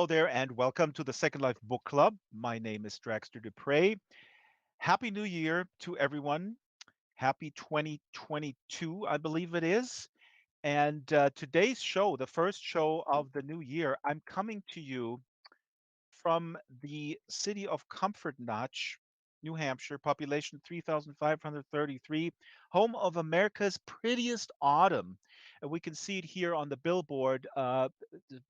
Hello there, and welcome to the Second Life Book Club. My name is Draxtor Dupre. Happy New Year to everyone. Happy 2022, I believe it is. And today's show, the first show of the new year, I'm coming to you from the city of Comfort Notch, New Hampshire, population 3,533, home of America's prettiest autumn. And we can see it here on the billboard, the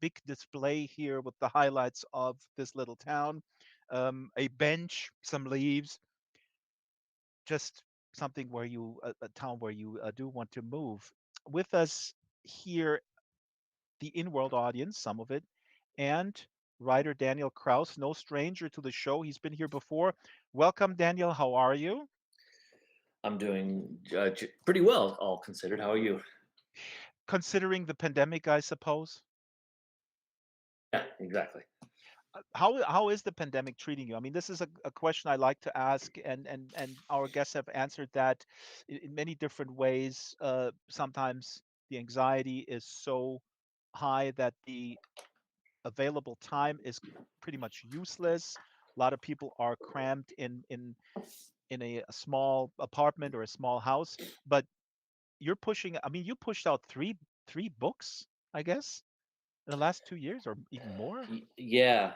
big display here with the highlights of this little town. A bench, some leaves, just something where a town where you do want to move. With us here, the in-world audience, some of it, and writer Daniel Kraus, no stranger to the show. He's been here before. Welcome, Daniel. How are you? I'm doing pretty well, all considered. How are you? Considering the pandemic, I suppose. Yeah, exactly. How is the pandemic treating you? I mean, this is a question I like to ask, and our guests have answered that in many different ways. Sometimes the anxiety is so high that the available time is pretty much useless. A lot of people are crammed in a small apartment or a small house, but you're pushing. I mean, you pushed out three books, I guess, in the last 2 years or even more. Yeah,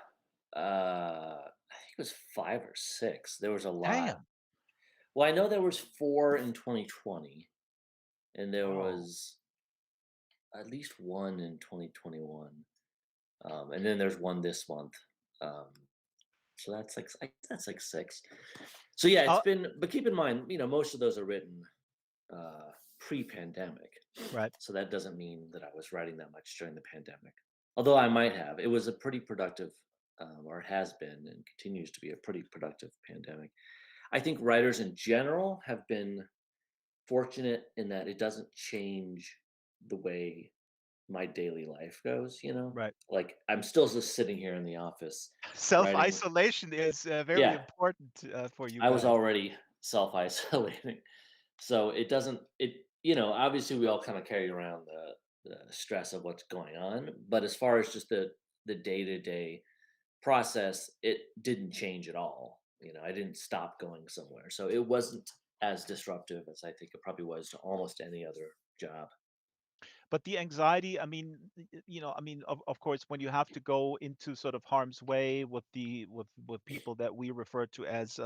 I think it was 5 or 6. There was a lot. Damn. Well, I know there was 4 in 2020, and there Oh, was at least one in 2021, and then there's one this month. Um, so that's like that's like 6. So yeah, it's uh, been. But keep in mind, most of those are written uh, pre-pandemic. right. So that doesn't mean that I was writing that much during the pandemic. Although I might have. It was a pretty productive, or has been and continues to be a pretty productive pandemic. I think writers in general have been fortunate in that it doesn't change the way my daily life goes, you know? Right. Like I'm still just sitting here in the office writing. Self-isolation is very Yeah, important for you I was guys. already self-isolating. So it doesn't obviously we all kind of carry around the stress of what's going on, but as far as just the day-to-day process, it didn't change at all. I didn't stop going somewhere. So it wasn't as disruptive as I think it probably was to almost any other job. But the anxiety, I mean, I mean, of course, when you have to go into sort of harm's way with with people that we refer to as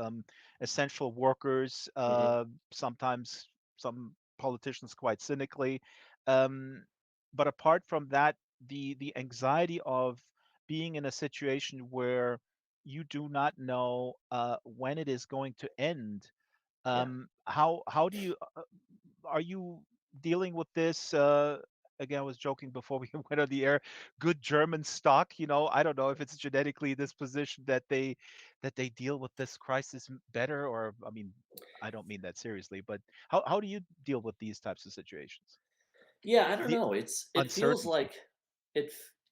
essential workers, Hmm. sometimes some politicians quite cynically. Um, but apart from that, the anxiety of being in a situation where you do not know when it is going to end. Yeah. How do you are you dealing with this? Again, I was joking before we went on the air. Good German stock, I don't know if it's genetically disposition that they deal with this crisis better, or I mean, I don't mean that seriously, but how do you deal with these types of situations? Yeah, I don't The know. It feels uncertainty. like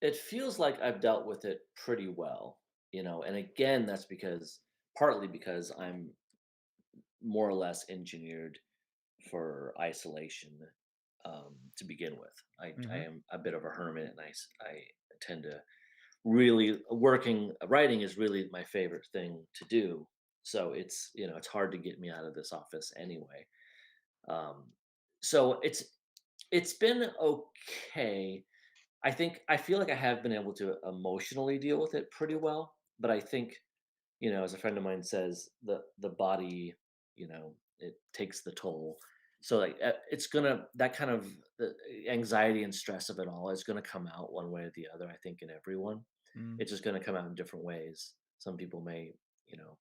it feels like I've dealt with it pretty well, and again, that's because partly because I'm more or less engineered for isolation, to begin with. I Hmm. am a bit of a hermit, and I tend to really writing is really my favorite thing to do. So it's hard to get me out of this office anyway. Um, so it's been okay. I feel like I have been able to emotionally deal with it pretty well, but I think as a friend of mine says, the body, it takes the toll. So like it's gonna that kind of the anxiety and stress of it all is gonna come out one way or the other. I think in everyone, Mm. it's just gonna come out in different ways. Some people may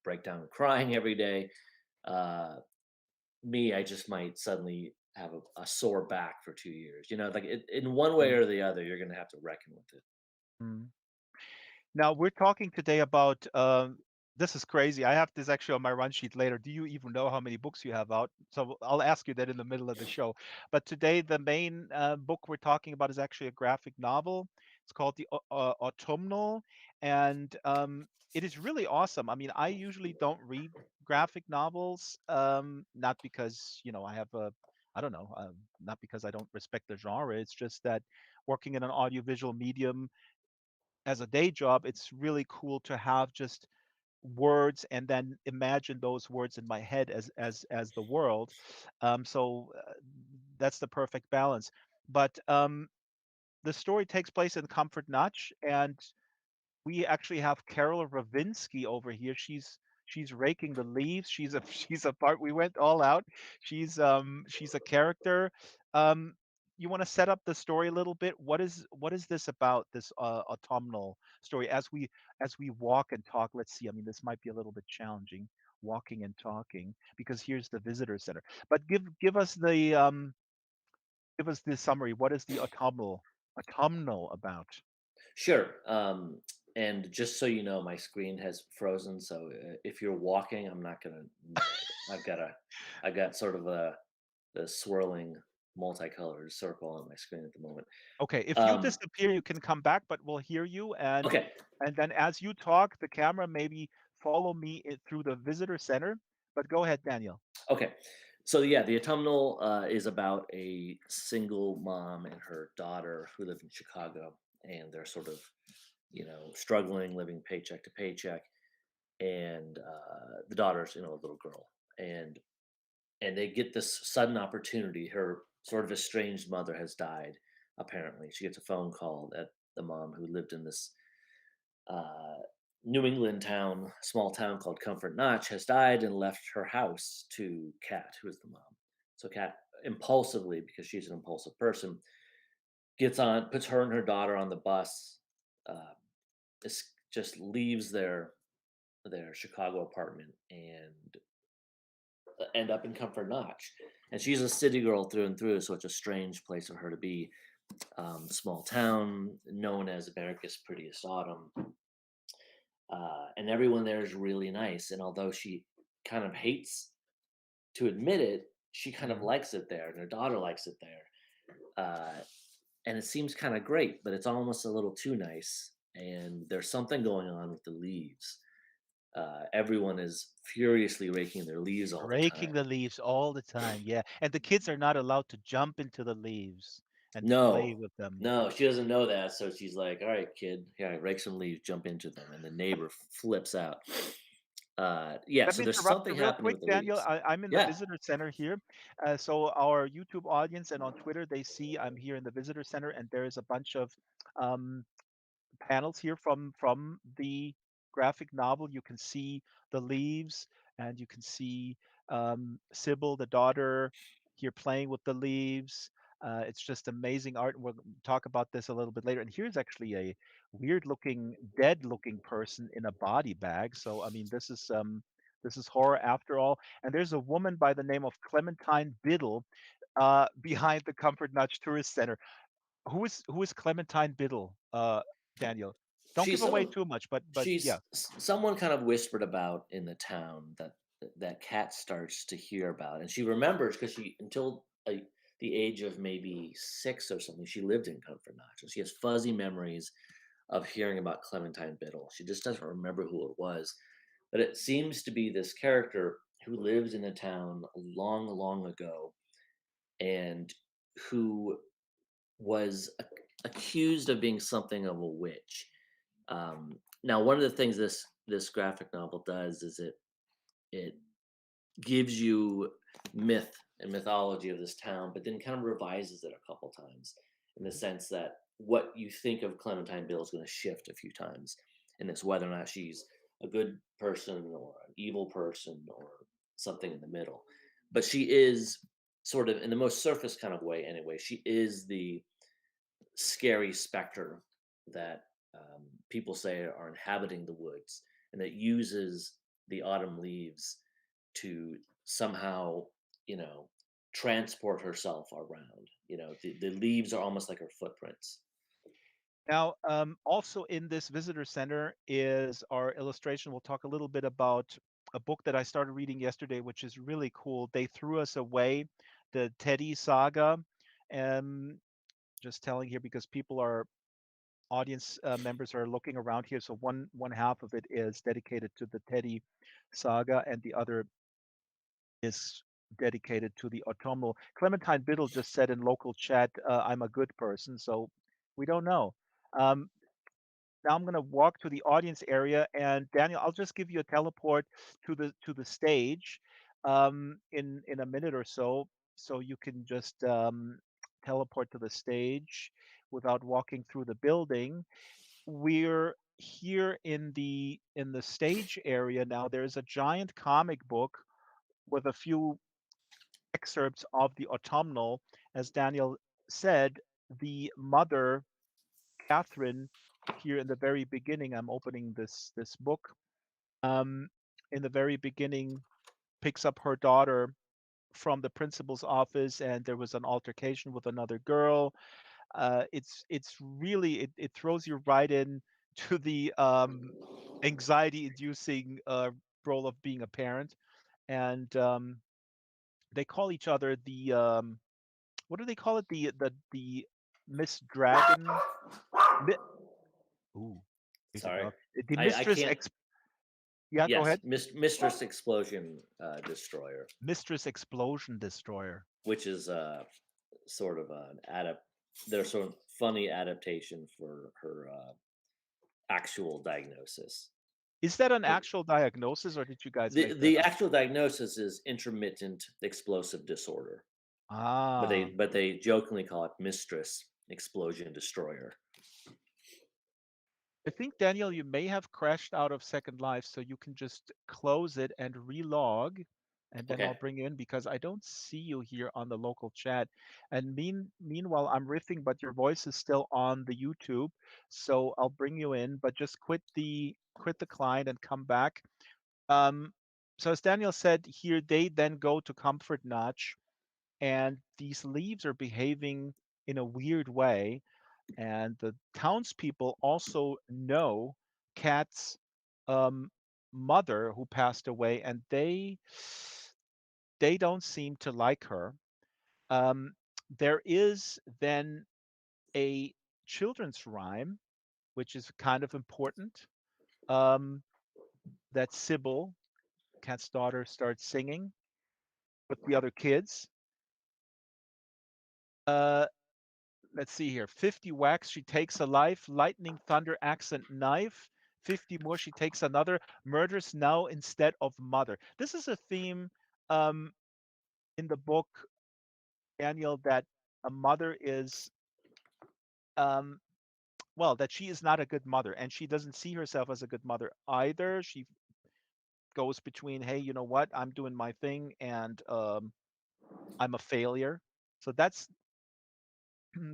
break down crying every day. Uh, Me, I just might suddenly have a sore back for 2 years. Like in one way Mm. or the other, you're gonna have to reckon with it. Mm. Now we're talking today about this is crazy. I have this actually on my run sheet later. Do you even know how many books you have out? So I'll ask you that in the middle of the show. But today the main book we're talking about is actually a graphic novel. It's called the Autumnal, and it is really awesome. I mean, I usually don't read graphic novels, not because I have a I don't know, not because I don't respect the genre. It's just that working in an audiovisual medium, as a day job, it's really cool to have just words and then imagine those words in my head as the world. So that's the perfect balance. But the story takes place in Comfort Notch, and we actually have Carol Ravinsky over here. She's raking the leaves. She's a she's a part. We went all out. She's a character. Um, you want to set up the story a little bit? What is this about, this autumnal story? As we walk and talk, let's see. I mean, this might be a little bit challenging, walking and talking, because here's the visitor center. But give us the summary. What is the autumnal about? Sure. And just so you know, my screen has frozen, so if you're walking, I'm not gonna know it. I've got sort of the swirling multicolored circle on my screen at the moment. Okay, if you Um, disappear, you can come back, but we'll hear you, okay, and then as you talk, the camera maybe follow me through the visitor center. But go ahead, Daniel. okay. So yeah, the autumnal is about a single mom and her daughter who live in Chicago, and they're sort of, struggling, living paycheck to paycheck, and the daughter's, a little girl, and they get this sudden opportunity. Her sort of estranged mother has died. Apparently, she gets a phone call that the mom, who lived in this uh, New England town, small town called Comfort Notch, has died and left her house to Kat, who is the mom. So Kat, impulsively, because she's an impulsive person, gets on, puts her and her daughter on the bus, uh, just leaves their Chicago apartment and end up in Comfort Notch. And she's a city girl through and through, so it's a strange place for her to be. Small town, known as America's Prettiest Autumn, and everyone there is really nice. And although she kind of hates to admit it, she kind of Mhm. likes it there, and her daughter likes it there. Uh, and it seems kind of great, but it's almost a little too nice. And there's something going on with the leaves. Everyone is furiously raking their leaves all the Raking time. the leaves all the time, yeah. And the kids are not allowed to jump into the leaves and play No, with them. no, she doesn't know that. So she's like, "All right, kid, here, rake some leaves, jump into them." And the neighbor flips out. Yeah, Let so me there's interrupt something you real happening quick, with the Daniel. leaves. I'm in the Yeah, visitor center here. So our YouTube audience and on Twitter, they see I'm here in the visitor center, and there is a bunch of um, panels here from the graphic novel. You can see the leaves, and you can see Sybil, the daughter, here playing with the leaves. It's just amazing art. We'll talk about this a little bit later. And here's actually a weird-looking, dead-looking person in a body bag. So I mean, this is horror after all. And there's a woman by the name of Clementine Biddle behind the Comfort Notch Tourist Center. Who is Clementine Biddle, Daniel? Don't she's give away someone. too much, but yeah. Someone kind of whispered about in the town that Cat starts to hear about, and she remembers because she until the age of maybe 6 or something, she lived in Comfort Notch, and she has fuzzy memories of hearing about Clementine Biddle. She just doesn't remember who it was, but it seems to be this character who lived in a town long, long ago, and who was accused of being something of a witch. Now, one of the things this graphic novel does is it gives you myth and mythology of this town, but then kind of revises it a couple times in the sense that what you think of Clementine Bill is going to shift a few times, and it's whether or not she's a good person or an evil person or something in the middle. But she is sort of in the most surface kind of way, anyway. She is the scary specter that people say are inhabiting the woods and that uses the autumn leaves to somehow, you know, transport herself around. The leaves are almost like her footprints. Now, also in this visitor center is our illustration. We'll talk a little bit about a book that I started reading yesterday, which is really cool. They threw us away, the Teddy Saga. Um, just telling here because people are audience members are looking around here. So one half of it is dedicated to the Teddy Saga, and the other is dedicated to the autumnal. Clementine Biddle just said in local chat, "I'm a good person," so we don't know. Um, Now I'm going to walk to the audience area, and Daniel, I'll just give you a teleport to the stage in a minute or so, so you can just teleport to the stage without walking through the building. We're here in the stage area now. There's a giant comic book with a few excerpts of the Autumnal. As Daniel said, the mother, Catherine, here in the very beginning, I'm opening this book. Um, in the very beginning, picks up her daughter from the principal's office, and there was an altercation with another girl. It's really it throws you right in to the anxiety-inducing role of being a parent, and they call each other the what do they call it? The Miss Dragon. Mi- Ooh, there's a Sorry, dog. The I Mistress can't. Ex. Yeah, go Yes, ahead. Mistress Explosion Destroyer, Mistress Explosion Destroyer. which is sort of an adapt. Their sort of funny adaptation for her actual diagnosis. Is that an It, actual diagnosis, or did you guys the make that the up? actual diagnosis is intermittent explosive disorder, Ah, but they jokingly call it Mistress Explosion Destroyer. I think, Daniel, you may have crashed out of Second Life, so you can just close it and relog, and then Okay. I'll bring you in because I don't see you here on the local chat. And meanwhile, I'm riffing, but your voice is still on the YouTube, so I'll bring you in. But just quit the client and come back. Um, so as Daniel said here, they then go to Comfort Notch, and these leaves are behaving in a weird way, and the townspeople also know Kat's um, mother who passed away, and they don't seem to like her. Um, there is then a children's rhyme, which is kind of important, um, that Sybil, Kat's daughter, starts singing with the other kids. Uh, let's see here. 50 whacks, she takes a life. Lightning, thunder, accent, knife. 50 more, she takes another. Murders now instead of mother. This is a theme um, in the book, Daniel, that a mother is, um, well, that she is not a good mother, and she doesn't see herself as a good mother either. She goes between, hey, you know what? I'm doing my thing, and I'm a failure. So that's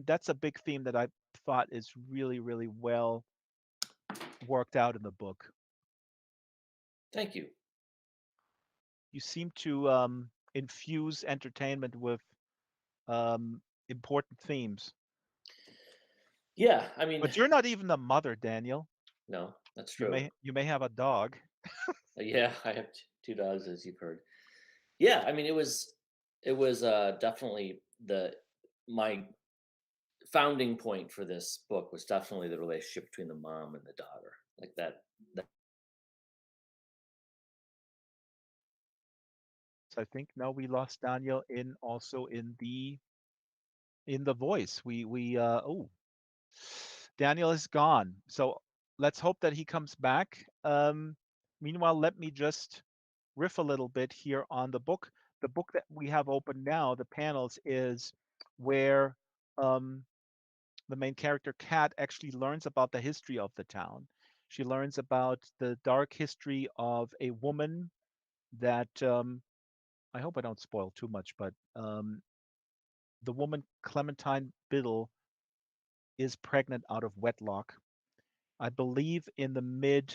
that's a big theme that I thought is really, really well worked out in the book. Thank you. You seem to infuse entertainment with important themes. Yeah, I mean, But you're not even a mother, Daniel. no, that's true. You may have a dog. Yeah, I have two dogs, as you've heard. Yeah, I mean, it was definitely the my founding point for this book was definitely the relationship between the mom and the daughter, like that. So I think now we lost Daniel in also in the voice. We oh, Daniel is gone. So let's hope that he comes back. Meanwhile, let me just riff a little bit here on the book. The book that we have open now, the panels, is where um, the main character, Kat, actually learns about the history of the town. She learns about the dark history of a woman that I hope I don't spoil too much, but the woman Clementine Biddle is pregnant out of wedlock. I believe in the mid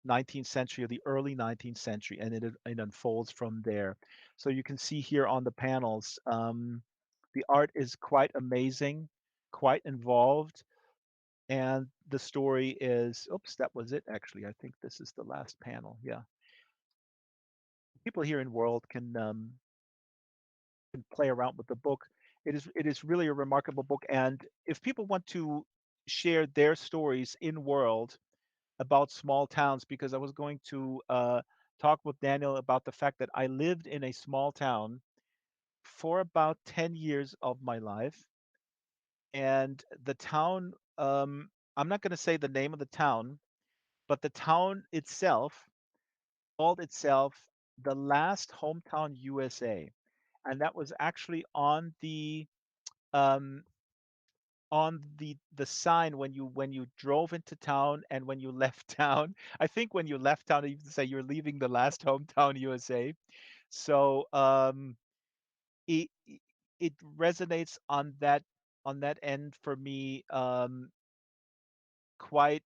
19th century or the early 19th century, and it unfolds from there. So you can see here on the panels, the art is quite amazing, quite involved, and the story is, oops, that was it actually. I think this is the last panel. Yeah. People here in World can play around with the book. It is really a remarkable book, and if people want to share their stories in World about small towns, because I was going to talk with Daniel about the fact that I lived in a small town for about 10 years of my life, and the town I'm not going to say the name of the town, but the town itself called itself the last hometown USA, and that was actually um, on the sign when you drove into town and when you left town. I think when you left town, it used to say you're leaving the last hometown USA. So it it resonates on that end for me. Quite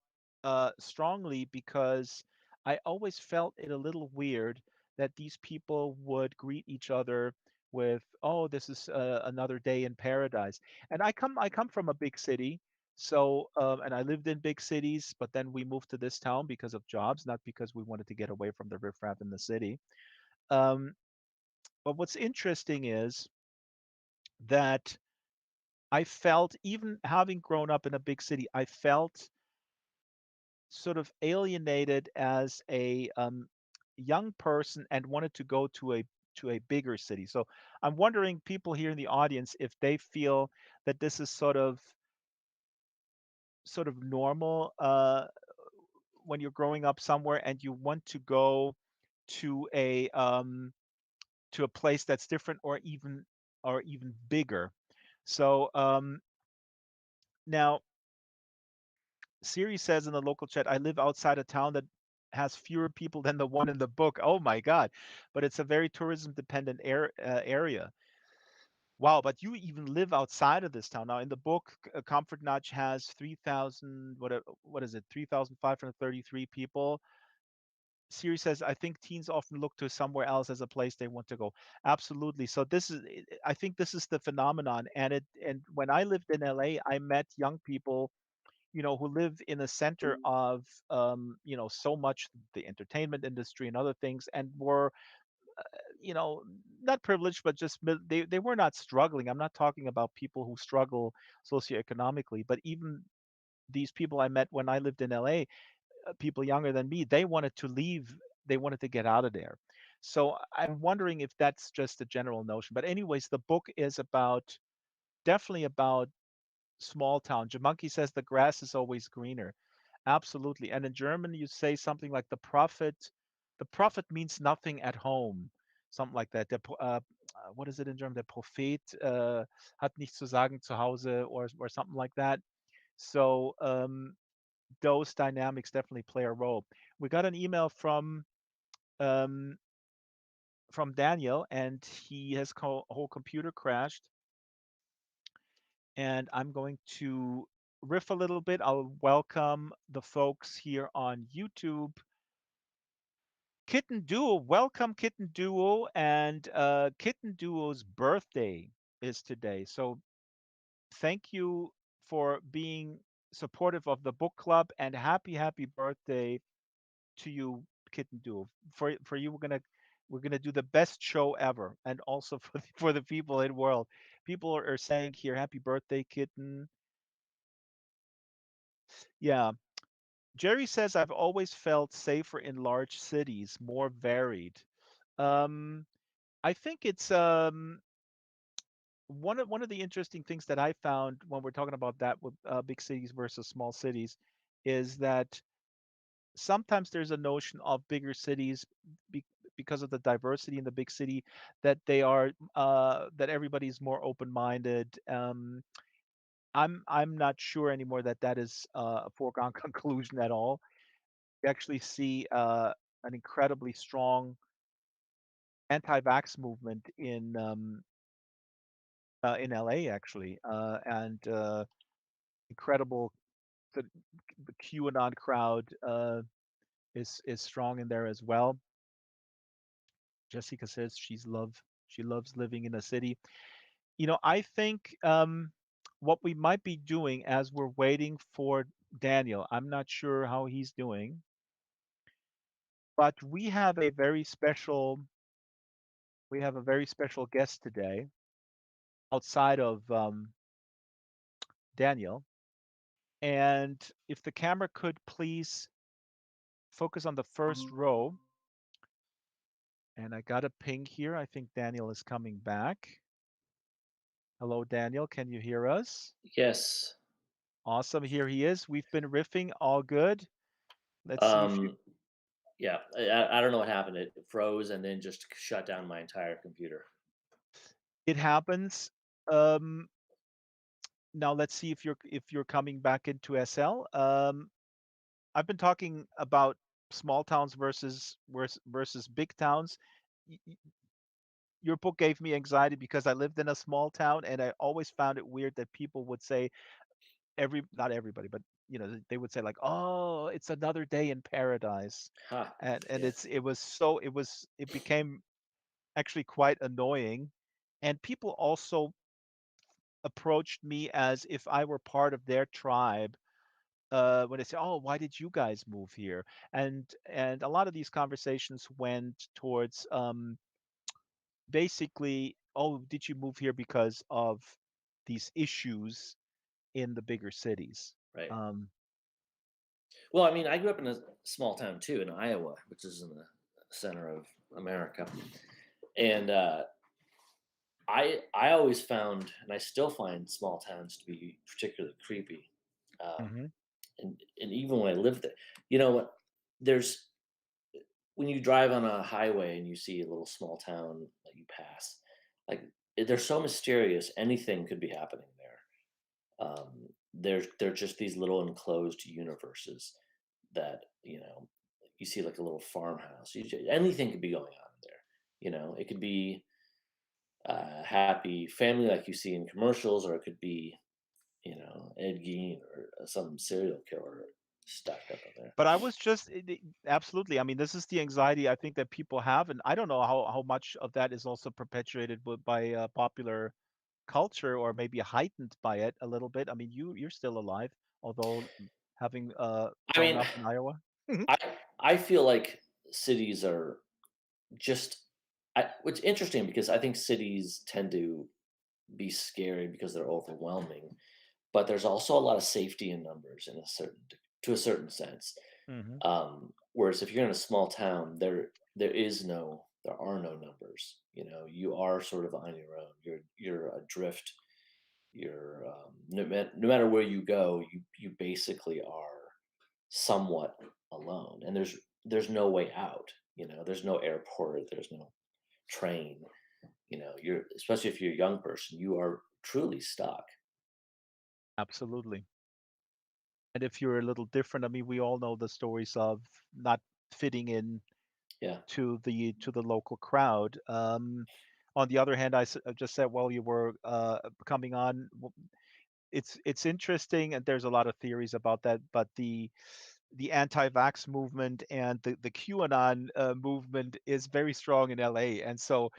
strongly because I always felt it a little weird that these people would greet each other with, "Oh, this is another day in paradise." And I come from a big city, so and I lived in big cities, but then we moved to this town because of jobs, not because we wanted to get away from the riffraff in the city. Um, but what's interesting is that I felt, even having grown up in a big city, I felt sort of alienated as a young person and wanted to go to a bigger city. So I'm wondering, people here in the audience, if they feel that this is sort of normal when you're growing up somewhere and you want to go to a place that's different or even bigger. So now Siri says in the local chat, I live outside a town that has fewer people than the one in the book. Oh my God. But it's a very tourism dependent area. Wow. But you even live outside of this town. Now, in the book, Comfort Notch has 3,000, what is it, 3,533 people. Siri says, I think teens often look to somewhere else as a place they want to go. Absolutely. So I think this is the phenomenon. And when I lived in LA, I met young people, who live in the center of, so much the entertainment industry and other things, and were, you know, not privileged, but just they were not struggling. I'm not talking about people who struggle socioeconomically, but even these people I met when I lived in LA, people younger than me, they wanted to leave. They wanted to get out of there. So I'm wondering if that's just a general notion. But anyways, the book is definitely about small town. Jamunki says the grass is always greener. Absolutely. And in German, you say something like the prophet means nothing at home. Something like that. What is it in German? Der Prophet hat nichts zu sagen zu Hause, or something like that. So those dynamics definitely play a role. We got an email um, from Daniel, and his whole computer crashed, and I'm going to riff a little bit. I'll welcome the folks here on YouTube. Kitten Duo, welcome Kitten Duo, and Kitten Duo's birthday is today. So thank you for being supportive of the book club, and happy birthday to you, Kitten Duo. For you, we're gonna do the best show ever, and also for the people in the world. People are saying here, happy birthday, Kitten. Yeah. Jerry says, I've always felt safer in large cities, more varied. Um, I think it's one of the interesting things that I found when we're talking about that with big cities versus small cities is that sometimes there's a notion of bigger cities be, because of the diversity in the big city, that that everybody's more open-minded. I'm not sure anymore that that is a foregone conclusion at all. We actually see an incredibly strong anti-vax movement in LA, actually, and incredible. The QAnon crowd is strong in there as well. Jessica says she loves living in a city. I think what we might be doing as we're waiting for Daniel, I'm not sure how he's doing, but we have a very special guest today outside of Daniel. And if the camera could please focus on the first row. And I got a ping here. I think Daniel is coming back. Hello, Daniel. Can you hear us? Yes. Awesome. Here he is. We've been riffing. All good. Let's see if you. Um, yeah, I don't know what happened. It froze and then just shut down my entire computer. It happens. Um, Now let's see if you're coming back into SL. I've been talking about small towns versus big towns. Y- Your book gave me anxiety because I lived in a small town, and I always found it weird that people would say not everybody, but they would say like, "Oh, it's another day in paradise," Ha. and Yeah. it became actually quite annoying, and people also approached me as if I were part of their tribe when they say, "Oh, why did you guys move here?" And a lot of these conversations went towards basically, "Oh, did you move here because of these issues in the bigger cities?" Right. Um, Well, I mean, I grew up in a small town too, in Iowa, which is in the center of America, and I always found, and I still find small towns to be particularly creepy. mhm. And even when I lived there, you know what? There's when you drive on a highway and you see a little small town that you pass, like they're so mysterious. Anything could be happening there. They're just these little enclosed universes that you see like a little farmhouse. Anything could be going on there. It could be happy family like you see in commercials, or it could be Ed Gein or some serial killer stacked up in there. But I was just absolutely. I mean, this is the anxiety I think that people have, and I don't know how much of that is also perpetuated by popular culture or maybe heightened by it a little bit. I mean, you're still alive, although having I grown mean, up in Iowa. I I feel like cities are just it's interesting because I think cities tend to be scary because they're overwhelming, but there's also a lot of safety in numbers in to a certain sense. Hmm. Whereas if you're in a small town, there are no numbers. You are sort of on your own. You're adrift. No matter where you go, you basically are somewhat alone, and there's no way out. There's no airport. There's no train. You're especially if you're a young person, you are truly stuck. Absolutely. And if you're a little different, I mean, we all know the stories of not fitting in Yeah. to the local crowd. On the other hand, I just said while you were coming on, it's interesting, and there's a lot of theories about that. But the anti-vax movement and the QAnon movement is very strong in LA, and so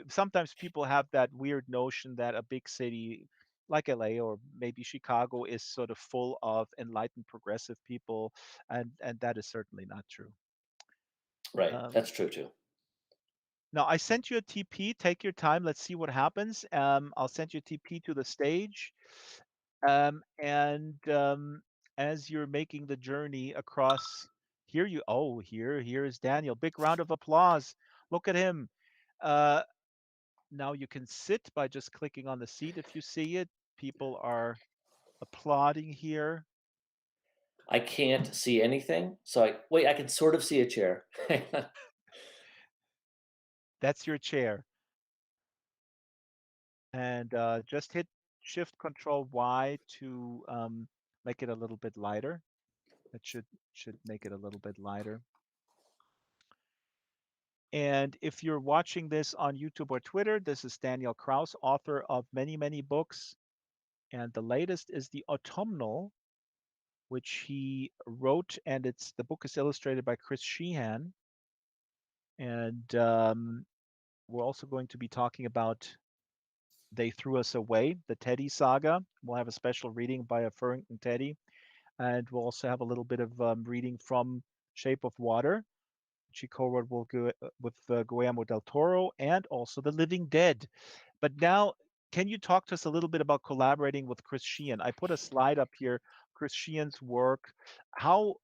sometimes people have that weird notion that a big city like LA or maybe Chicago is sort of full of enlightened progressive people, and that is certainly not true. Right. Um, That's true too. Now I sent you a TP. Take your time. Let's see what happens. I'll send you a TP to the stage. And as you're making the journey across, here is Daniel. Big round of applause. Look at him. Uh, Now you can sit by just clicking on the seat if you see it. People are applauding here. I can't see anything. So I can sort of see a chair. That's your chair. And just hit Shift Control Y to make it a little bit lighter. That should make it a little bit lighter. And if you're watching this on YouTube or Twitter, this is Daniel Kraus, author of many, many books. And the latest is the Autumnal, which he wrote, and the book is illustrated by Chris Sheehan. And we're also going to be talking about They Threw Us Away, the Teddy Saga. We'll have a special reading by a Furrington Teddy. And we'll also have a little bit of reading from Shape of Water, which he co-wrote with Guillermo del Toro, and also The Living Dead. But now, can you talk to us a little bit about collaborating with Chris Sheehan? I put a slide up here, Chris Sheehan's work. How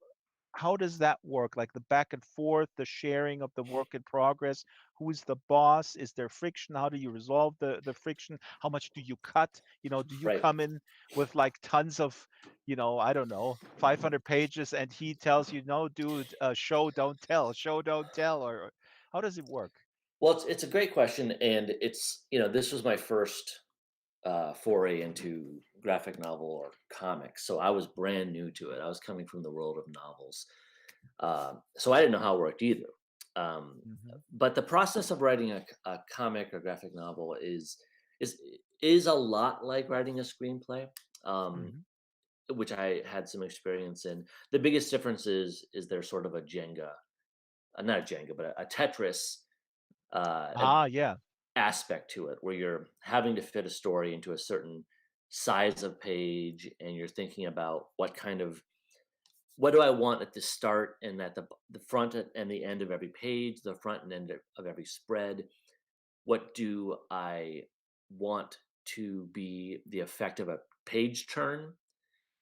how does that work? Like the back and forth, the sharing of the work in progress. Who is the boss? Is there friction? How do you resolve the friction? How much do you cut? Do you Right. come in with like tons of, I don't know, 500 pages, and he tells you, no, dude, show, don't tell, or how does it work? Well, it's a great question, and this was my first foray into graphic novel or comics, so I was brand new to it. I was coming from the world of novels, so I didn't know how it worked either. Um, Hmm. but the process of writing a comic or graphic novel is is a lot like writing a screenplay, um, Hmm. which I had some experience in. The biggest difference is there's sort of a Jenga, not a Jenga, but a Tetris uh, Ah, yeah. aspect to it where you're having to fit a story into a certain size of page, and you're thinking about what do I want at the start and at the front and the end of every page, the front and end of every spread. What do I want to be the effect of a page turn?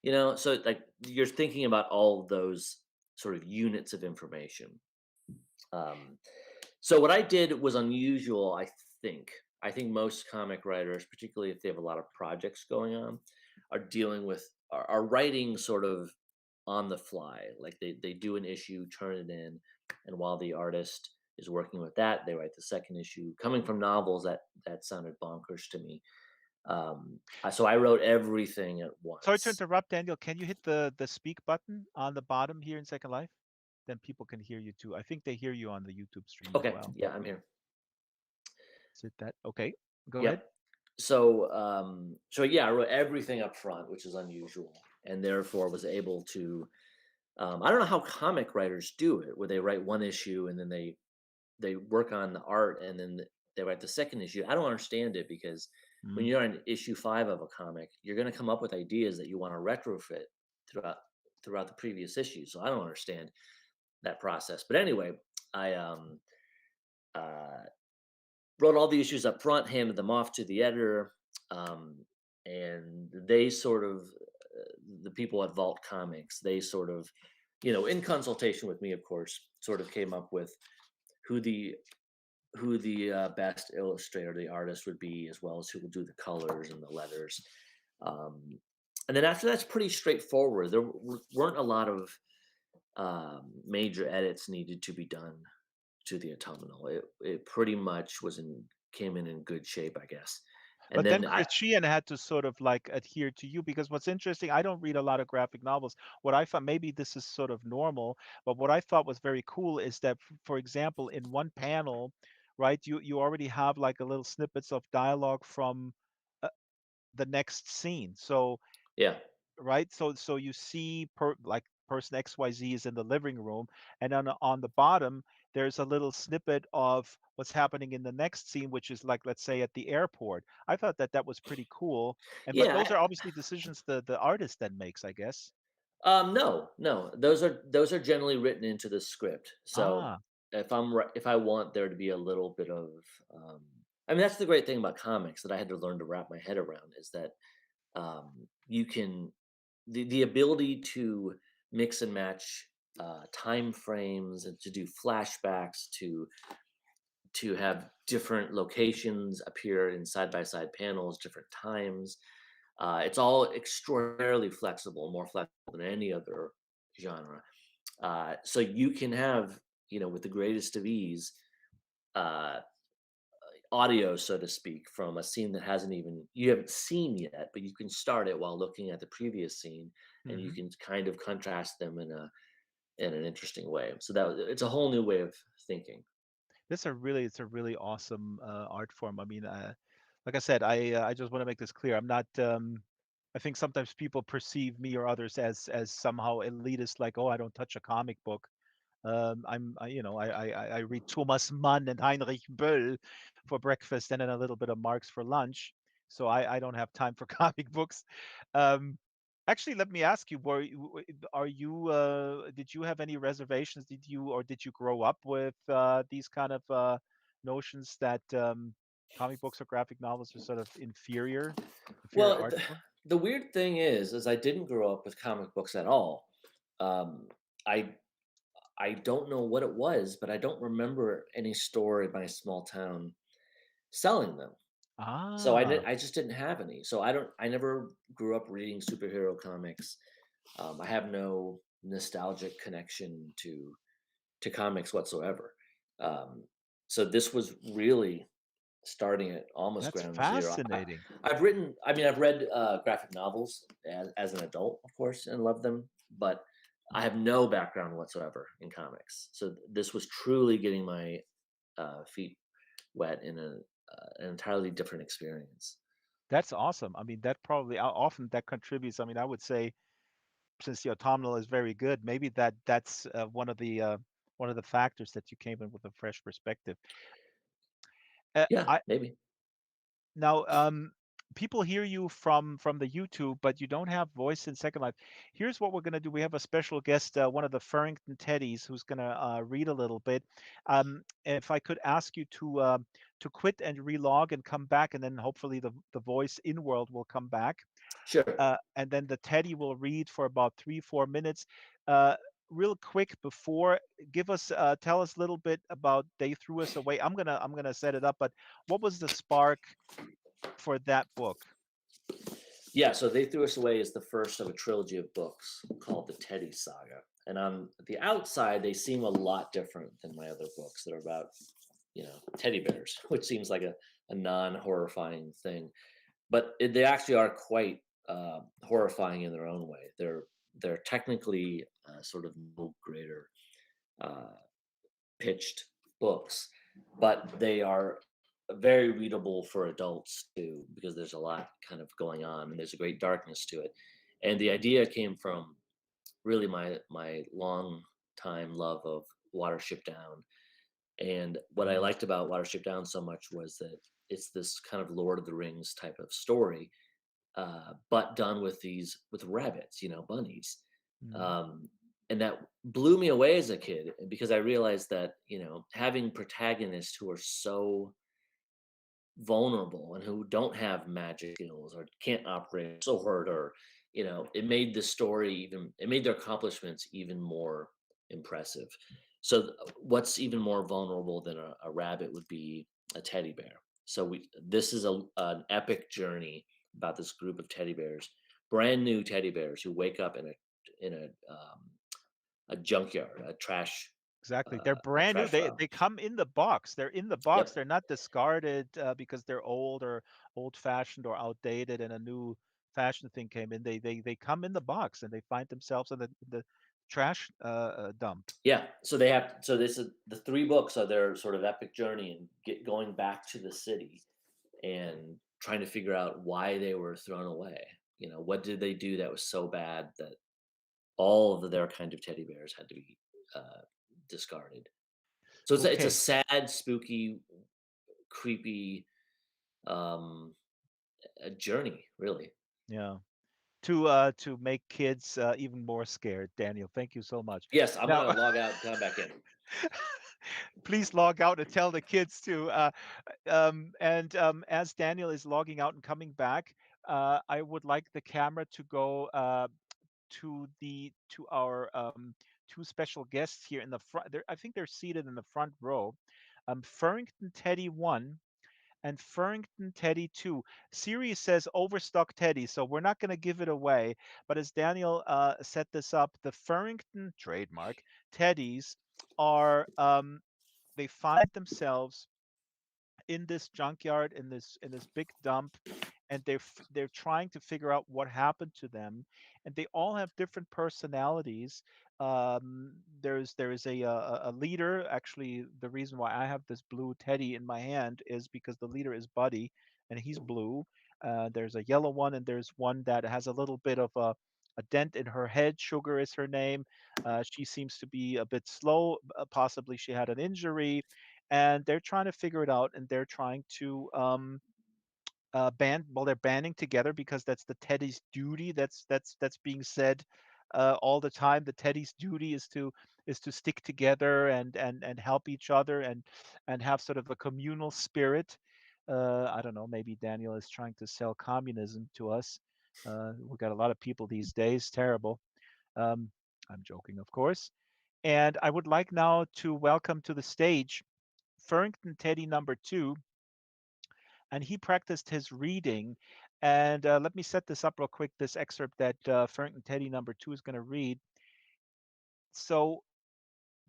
So like you're thinking about all those sort of units of information. Um, so what I did was unusual, I think. I think most comic writers, particularly if they have a lot of projects going on, are writing sort of on the fly. Like they do an issue, turn it in, and while the artist is working with that, they write the second issue. Coming from novels, that sounded bonkers to me. So I wrote everything at Sorry to once. interrupt, Daniel. Can you hit the speak button on the bottom here in Second Life? Then people can hear you too. I think they hear you on the YouTube stream as Okay, well. yeah, I'm here. Is it that? Okay, go ahead. Yep. So yeah, I wrote everything up front, which is unusual, and therefore was able to. I don't know how comic writers do it, where they write one issue and then they work on the art and then they write the second issue. I don't understand it because when Mm. you're on issue 5 of a comic, you're going to come up with ideas that you want to retrofit throughout throughout the previous issues. So I don't understand that process. But anyway, I uh, wrote all the issues up front, handed them off to the editor, um, and they sort of the people at Vault Comics, they sort of, in consultation with me, of course, sort of came up with who the best illustrator, the artist would be, as well as who will do the colors and the letters. Um, and then after that's pretty straightforward. There weren't a lot of major edits needed to be done to the autumnal. It pretty much came in good shape, I guess. And But then then Chris Sheehan had to sort of like adhere to you, because what's interesting, I don't read a lot of graphic novels. What I found, maybe this is sort of normal, but what I thought was very cool is that, for example, in one panel, right, you already have like a little snippets of dialogue from uh, the next scene. So yeah, right? So you see like person XYZ is in the living room, and then on the bottom there's a little snippet of what's happening in the next scene, which is like, let's say, at the airport. I thought that that was pretty cool. And but those yeah. are obviously decisions the artist then makes, I guess. No, no, those are generally written into the script. So Ah. if I want there to be a little bit of, um, I mean, that's the great thing about comics that I had to learn to wrap my head around is that you can the ability to mix and match time frames and to do flashbacks to have different locations appear in side by side panels, different times. It's all extraordinarily flexible, more flexible than any other genre. So you can have, with the greatest of ease, uh, audio, so to speak, from a scene that you haven't seen yet, but you can start it while looking at the previous scene, and you Hmm. can kind of contrast them in an interesting way. So it's a whole new way of thinking. It's a really awesome art form. I mean, like I said, I just want to make this clear. I'm not. I think sometimes people perceive me or others as somehow elitist, like, oh, I don't touch a comic book. I read Thomas Mann and Heinrich Böll for breakfast, and then a little bit of Marx for lunch. So I don't have time for comic books. Um, Actually, let me ask you: are you? Did you have any reservations? Did you grow up with these kind of notions that comic books or graphic novels are sort of inferior Well, art form? the weird thing is I didn't grow up with comic books at all. I I don't know what it was, but I don't remember any store in my small town selling them. So Ah, I just didn't have any. So I never grew up reading superhero comics. I have no nostalgic connection to comics whatsoever. Um, so this was really starting at almost that's ground zero. fascinating. I've read graphic novels as an adult, of course, and love them, but I have no background whatsoever in comics. So this was truly getting my feet wet in an entirely different experience. That's awesome. I mean, that probably often that contributes. I mean, I would say since the autumnal is very good, maybe that's one of the factors that you came in with a fresh perspective. Yeah, I maybe. now people hear you from the YouTube, but you don't have voice in Second Life. Here's what we're gonna do. We have a special guest, one of the Furrington Teddies, who's gonna read a little bit. If I could ask you to quit and relog and come back, and then hopefully the voice in world will come back. Sure. And then the Teddy will read for about 3 4 minutes. Uh, Real quick before, tell us a little bit about They Threw Us Away. I'm gonna set it up, but what was the spark for that book? Yeah, so They Threw Us Away is the first of a trilogy of books called the Teddy Saga. And on the outside, they seem a lot different than my other books that are about, teddy bears, which seems like a non-horrifying thing. But they actually are quite horrifying in their own way. They're technically sort of no greater uh, pitched books, but they are very readable for adults too, because there's a lot kind of going on and there's a great darkness to it. And the idea came from really my long time love of Watership Down. And what I Mm, liked about Watership Down so much was that it's this kind of Lord of the Rings type of story, but done with rabbits, bunnies. mm, Um, and that blew me away as a kid because I realized that having protagonists who are so vulnerable and who don't have magic skills or can't operate a sword or it made the story even it made their accomplishments even more impressive. So what's even more vulnerable than a rabbit would be a teddy bear. So this is an epic journey about this group of teddy bears, brand new teddy bears who wake up in a junkyard, exactly. They're a brand new. trash They pile. they come in the box. They're in the box. Yep. They're not discarded because they're old or old-fashioned or outdated, and a new fashion thing came in. They come in the box and they find themselves in the trash dump. Yeah, so this is the 3 books are their sort of epic journey and going back to the city and trying to figure out why they were thrown away. What did they do that was so bad that all of their kind of teddy bears had to be uh, discarded. So it's a Okay. sad, spooky, creepy um, journey, really. Yeah. To make kids even more scared. Daniel, thank you so much. Yes, I'm Now, gonna log out and come back in. please log out and tell the kids to. And as Daniel is logging out and coming back, I would like the camera to go to our two special guests here in the front. I think they're seated in the front row. Furrington Teddy 1 and Furrington Teddy 2. Siri says Overstock Teddy, so we're not going to give it away. But as Daniel set this up, the Furrington trademark Teddies are they find themselves in this junkyard in this big dump, and they're trying to figure out what happened to them, and they all have different personalities. There is a leader. Actually, the reason why I have this blue teddy in my hand is because the leader is Buddy, and he's blue. There's a yellow one, and there's one that has a little bit of a dent in her head. Sugar is her name. She seems to be a bit slow. Possibly she had an injury, and they're trying to figure it out, and they're trying to they're banding together because that's the Teddy's duty. That's being said all the time. The Teddy's duty is to stick together and help each other and have sort of a communal spirit. I don't know, maybe Daniel is trying to sell communism to us. We got a lot of people these days. Terrible. um, I'm joking, of course. And I would like now to welcome to the stage Farrington Teddy number two, and he practiced his reading. And let me set this up real quick. This excerpt that Farrington Teddy number two is going to read. So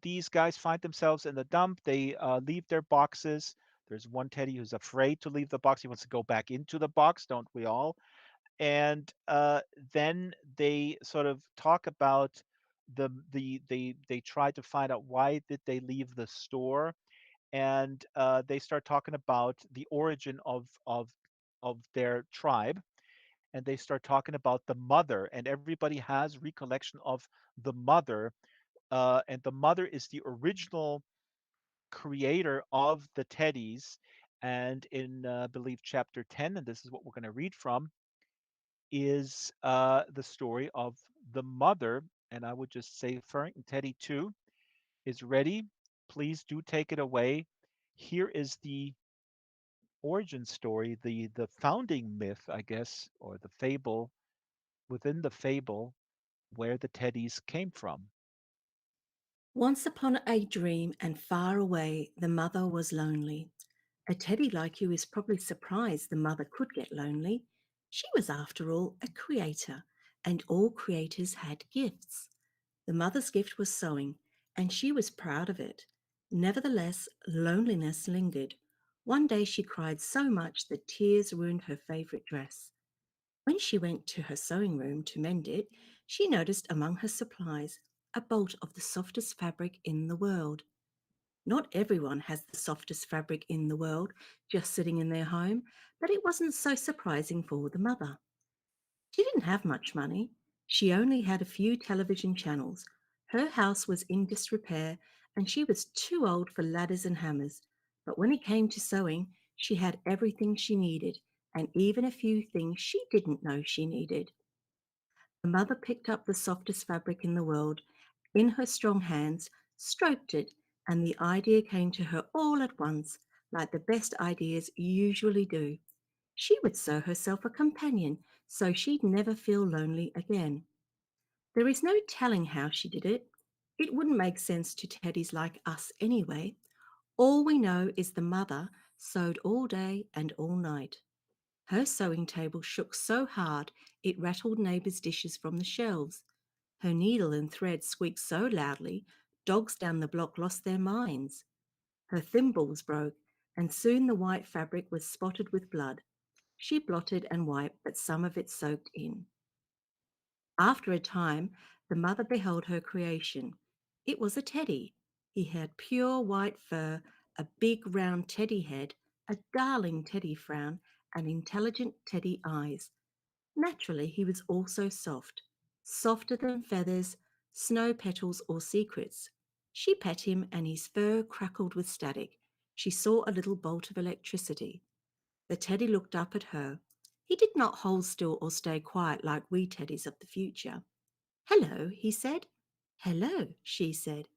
these guys find themselves in the dump. They leave their boxes. There's one Teddy who's afraid to leave the box. He wants to go back into the box, don't we all? And then they sort of talk about they try to find out why did they leave the store, and they start talking about the origin of their tribe, and they start talking about the mother, and everybody has recollection of the mother, and the mother is the original creator of the teddies. And in I believe chapter 10, and this is what we're going to read from, is the story of the mother. And I would just say Frank and Teddy 2 is ready. Please do take it away. Here is the origin story, the founding myth, I guess, or the fable within the fable where the teddies came from. Once upon a dream and far away, the mother was lonely. A teddy like you is probably surprised the mother could get lonely. She was, after all, a creator, and all creators had gifts. The mother's gift was sewing, and she was proud of it. Nevertheless, loneliness lingered. One day she cried so much that tears ruined her favorite dress. When she went to her sewing room to mend it, she noticed among her supplies a bolt of the softest fabric in the world. Not everyone has the softest fabric in the world just sitting in their home, but it wasn't so surprising for the mother. She didn't have much money. She only had a few television channels. Her house was in disrepair, and she was too old for ladders and hammers. But when it came to sewing, she had everything she needed, and even a few things she didn't know she needed. The mother picked up the softest fabric in the world in her strong hands, stroked it, and the idea came to her all at once, like the best ideas usually do. She would sew herself a companion so she'd never feel lonely again. There is no telling how she did it. It wouldn't make sense to Teddies like us anyway. All we know is the mother sewed all day and all night. Her sewing table shook so hard it rattled neighbours' dishes from the shelves. Her needle and thread squeaked so loudly dogs down the block lost their minds. Her thimbles broke, and soon the white fabric was spotted with blood. She blotted and wiped, but some of it soaked in. After a time, the mother beheld her creation. It was a teddy. He had pure white fur, a big round teddy head, a darling teddy frown, and intelligent teddy eyes. Naturally, he was also soft, softer than feathers, snow petals, or secrets. She pet him, and his fur crackled with static. She saw a little bolt of electricity. The teddy looked up at her. He did not hold still or stay quiet like we teddies of the future. Hello, he said. Hello, she said.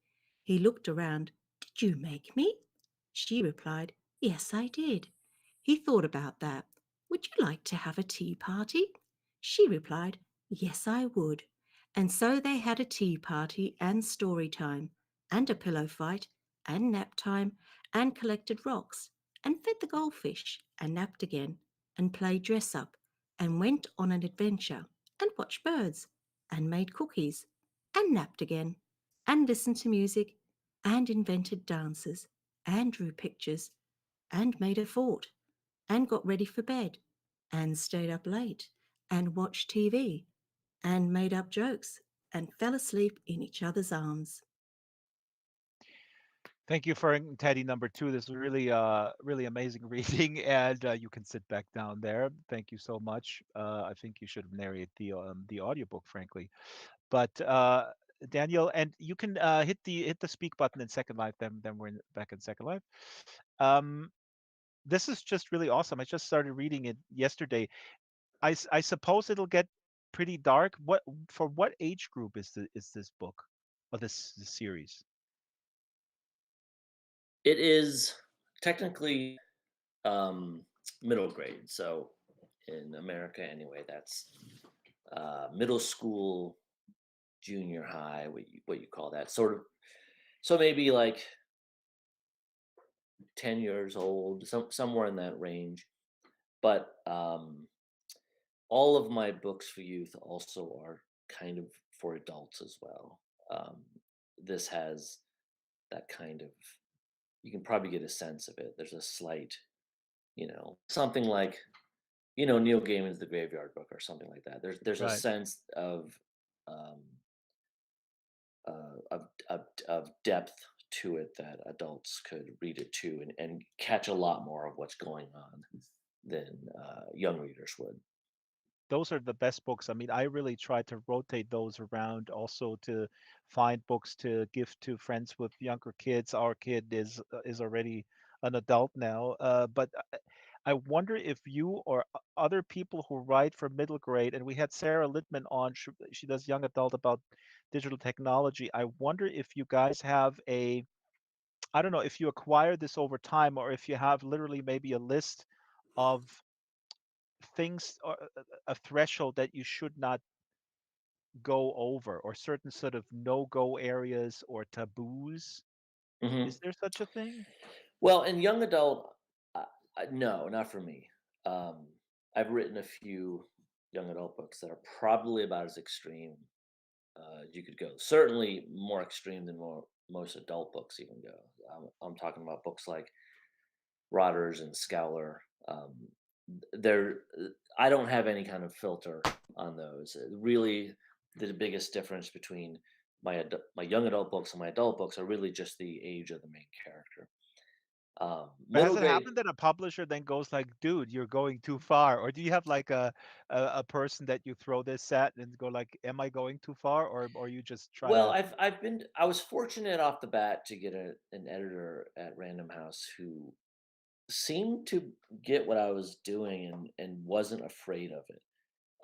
He looked around. Did you make me? She replied, Yes, I did. He thought about that. Would you like to have a tea party? She replied, Yes, I would. And so they had a tea party and story time, and a pillow fight, and nap time, and collected rocks, and fed the goldfish, and napped again, and played dress up, and went on an adventure, and watched birds, and made cookies, and napped again, and listened to music, and invented dances, and drew pictures, and made a fort, and got ready for bed, and stayed up late, and watched TV, and made up jokes, and fell asleep in each other's arms. Thank you for Teddy number two. This is really really amazing reading, and you can sit back down there. Thank you so much. I think you should narrate the audiobook, frankly. But Daniel, and you can hit the speak button in Second Life. Then we're back in Second Life. Um, this is just really awesome. I just started reading it yesterday. I suppose it'll get pretty dark. What age group is this book or this series? It is technically middle grade. So in America, anyway, that's middle school, junior high, what you call that sort of. So maybe like 10 years old, somewhere in that range. But all of my books for youth also are kind of for adults as well. Um, this has that kind of, you can probably get a sense of it. There's a slight, something like, Neil Gaiman's The Graveyard Book or something like that. There's a Right. sense um, of depth to it that adults could read it too, and catch a lot more of what's going on than young readers would. Those are the best books. I mean, I really try to rotate those around also to find books to give to friends with younger kids. Our kid is already an adult now, but I wonder if you or other people who write for middle grade, and we had Sarah Littman on. She does young adult about digital technology. I wonder if you guys have a, I don't know, if you acquire this over time or if you have literally maybe a list of things or a threshold that you should not go over, or certain sort of no-go areas or taboos. hmm Is there such a thing? Well, in young adult, no, not for me. Um, I've written a few young adult books that are probably about as extreme as you could go. Certainly more extreme than most adult books even go. I'm talking about books like Rotters and Scowler. They're I don't have any kind of filter on those. Really, the biggest difference between my young adult books and my adult books are really just the age of the main character. But has Middle it grade. happened that a publisher then goes like, "Dude, you're going too far," or do you have like a person that you throw this at and go like, "Am I going too far?" Or you just try Well, to. I was fortunate off the bat to get an editor at Random House who seemed to get what I was doing and wasn't afraid of it.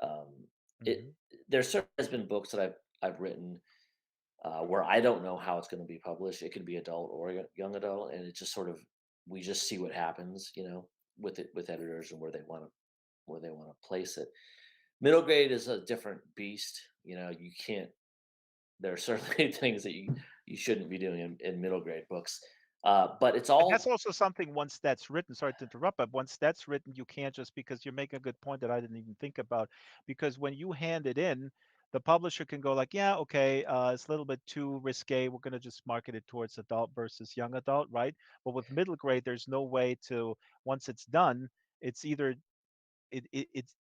Um, it Mhm. there certainly has been books that I've written where I don't know how it's going to be published. It could be adult or young adult, and it just sort of, we just see what happens, with it, with editors and where they want to place it. Middle grade is a different beast. You can't. There are certainly things that you shouldn't be doing in middle grade books, but it's And that's all. also something once that's written, sorry to interrupt, but once that's written, you can't just, because you're making a good point that I didn't even think about. Because when you hand it in, the publisher can go like, yeah, okay, it's a little bit too risque. We're going to just market it towards adult versus young adult, right? But with middle grade, there's no way to, once it's done, it's either it